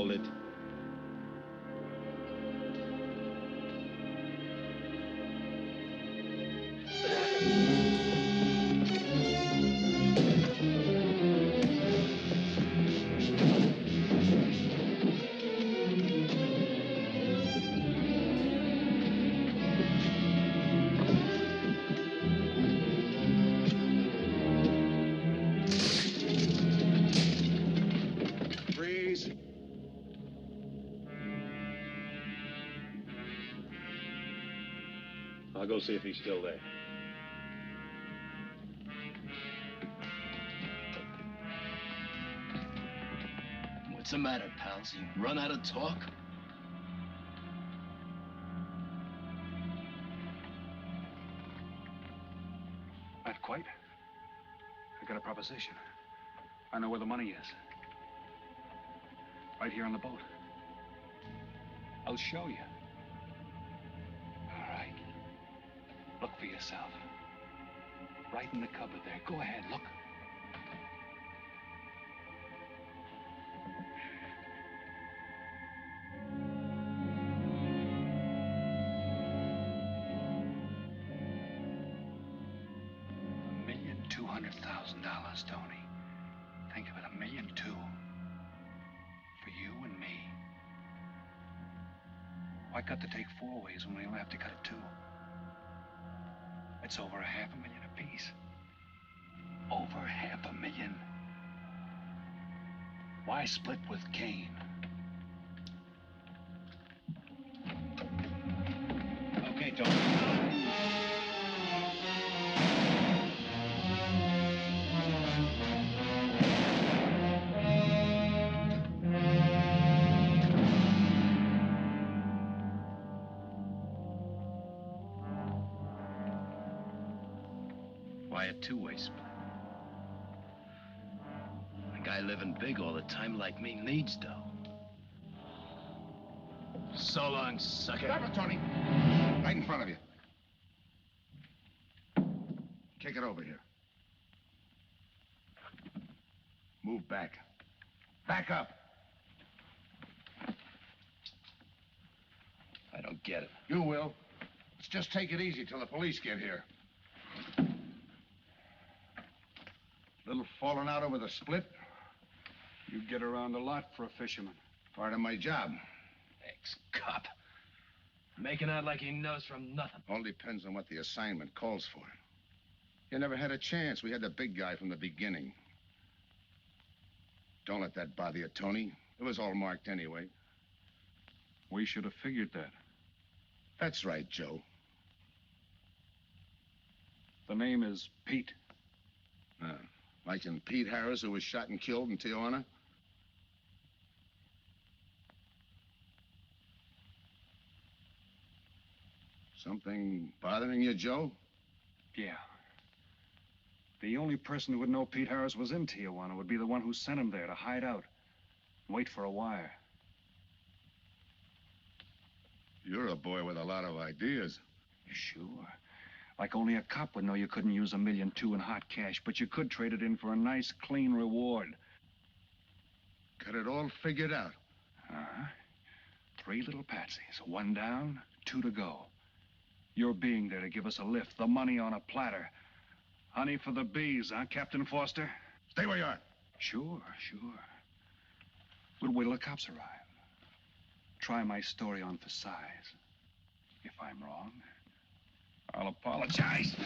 [SPEAKER 14] Hold it.
[SPEAKER 2] Freeze.
[SPEAKER 14] I'll go see if he's still there.
[SPEAKER 23] What's the matter, pals? You run out of talk?
[SPEAKER 5] Not quite. I got a proposition. I know where the money is. Right here on the boat. I'll show you.
[SPEAKER 10] All right. Look for yourself. Right in the cupboard there. Go ahead, look. $1,200,000, Tony. Think of it, $1.2 million. For you and me. Why cut the take 4 ways when we only have to cut it 2? It's over $500,000 apiece. Over $500,000. Why split with Kane?
[SPEAKER 14] Okay, Tony.
[SPEAKER 23] Why a two-way split? A guy living big all the time like me needs dough. So long, sucker.
[SPEAKER 2] Stop it, Tony. Right in front of you. Kick it over here. Move back. Back up.
[SPEAKER 23] I don't get it.
[SPEAKER 2] You will. Let's just take it easy till the police get here. Little falling out over the split.
[SPEAKER 5] You get around a lot for a fisherman.
[SPEAKER 2] Part of my job.
[SPEAKER 23] Ex-cop. Making out like he knows from nothing.
[SPEAKER 2] All depends on what the assignment calls for. You never had a chance. We had the big guy from the beginning. Don't let that bother you, Tony. It was all marked anyway.
[SPEAKER 5] We should have figured that.
[SPEAKER 2] That's right, Joe.
[SPEAKER 5] The name is Pete.
[SPEAKER 2] Like in Pete Harris, who was shot and killed in Tijuana? Something bothering you, Joe?
[SPEAKER 5] Yeah. The only person who would know Pete Harris was in Tijuana would be the one who sent him there to hide out. Wait for a wire.
[SPEAKER 2] You're a boy with a lot of ideas.
[SPEAKER 5] Sure. Like only a cop would know you couldn't use $1.2 million in hot cash, but you could trade it in for a nice, clean reward.
[SPEAKER 2] Got it all figured out.
[SPEAKER 5] Uh-huh. 3 little patsies. 1 down, 2 to go. Your being there to give us a lift, the money on a platter. Honey for the bees, huh, Captain Foster?
[SPEAKER 2] Stay where you are.
[SPEAKER 5] Sure. We'll wait till the cops arrive. Try my story on for size. If I'm wrong, I'll apologize.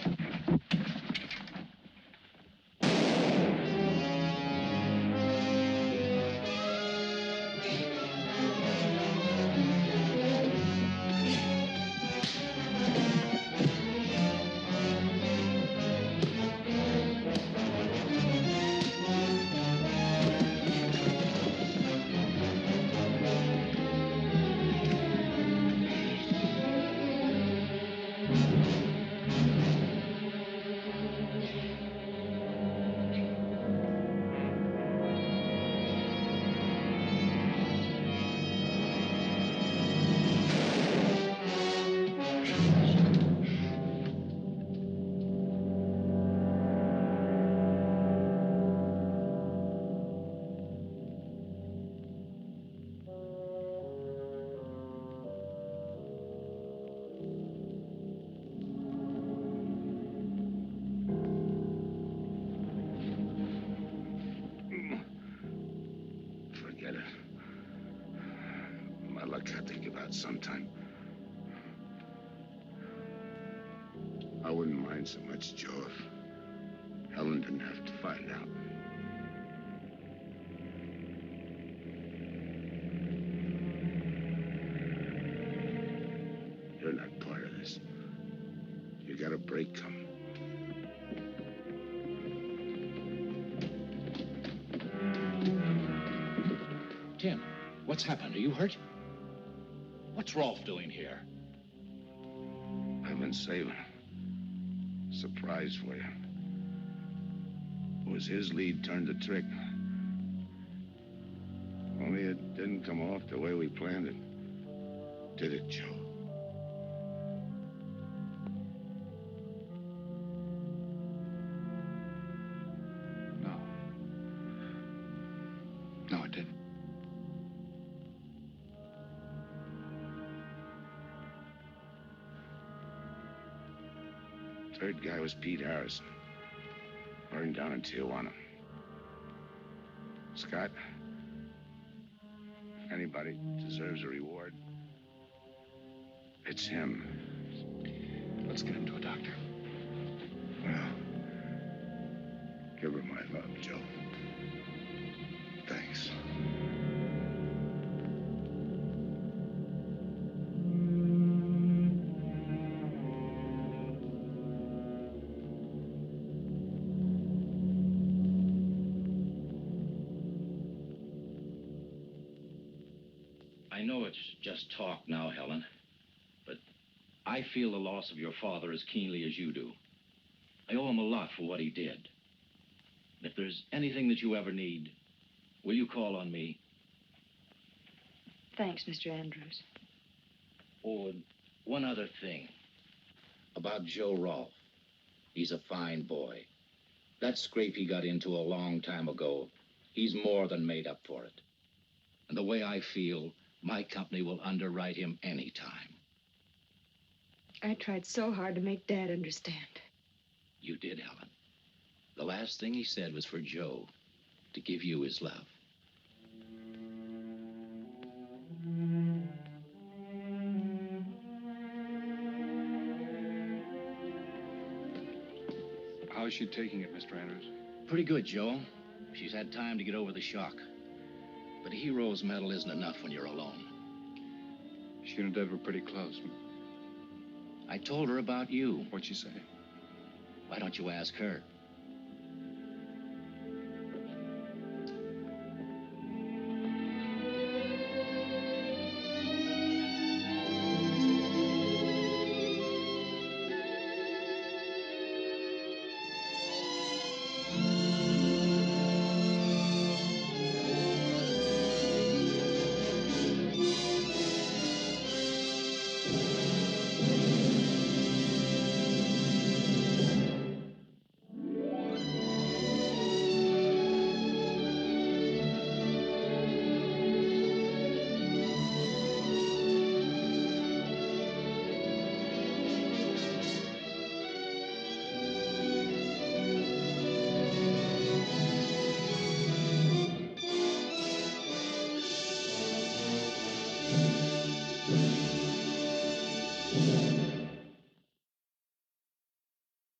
[SPEAKER 2] out sometime. I wouldn't mind so much, Joe, if Helen didn't have to find out. You're not part of this. You got a break coming.
[SPEAKER 12] Tim, what's happened? Are you hurt? What's Rolf doing here?
[SPEAKER 2] I've been saving. Surprise for you. It was his lead turned the trick. Only it didn't come off the way we planned it. Did it, Joe?
[SPEAKER 5] No, it didn't.
[SPEAKER 2] Third guy was Pete Harrison. Burned down in Tijuana. Scott, if anybody deserves a reward, it's him.
[SPEAKER 5] Let's get him to a doctor.
[SPEAKER 2] Well, give her my love, Joe. Thanks.
[SPEAKER 12] I know it's just talk now, Helen, but I feel the loss of your father as keenly as you do. I owe him a lot for what he did. If there's anything that you ever need, will you call on me?
[SPEAKER 6] Thanks, Mr. Andrews.
[SPEAKER 12] Oh, and one other thing. About Joe Rolfe. He's a fine boy. That scrape he got into a long time ago, he's more than made up for it. And the way I feel, my company will underwrite him any time.
[SPEAKER 6] I tried so hard to make Dad understand.
[SPEAKER 12] You did, Helen. The last thing he said was for Joe to give you his love.
[SPEAKER 5] How's she taking it, Mr. Andrews?
[SPEAKER 12] Pretty good, Joe. She's had time to get over the shock. But a hero's medal isn't enough when you're alone.
[SPEAKER 5] She and Dad were pretty close.
[SPEAKER 12] I told her about you.
[SPEAKER 5] What'd she say?
[SPEAKER 12] Why don't you ask her?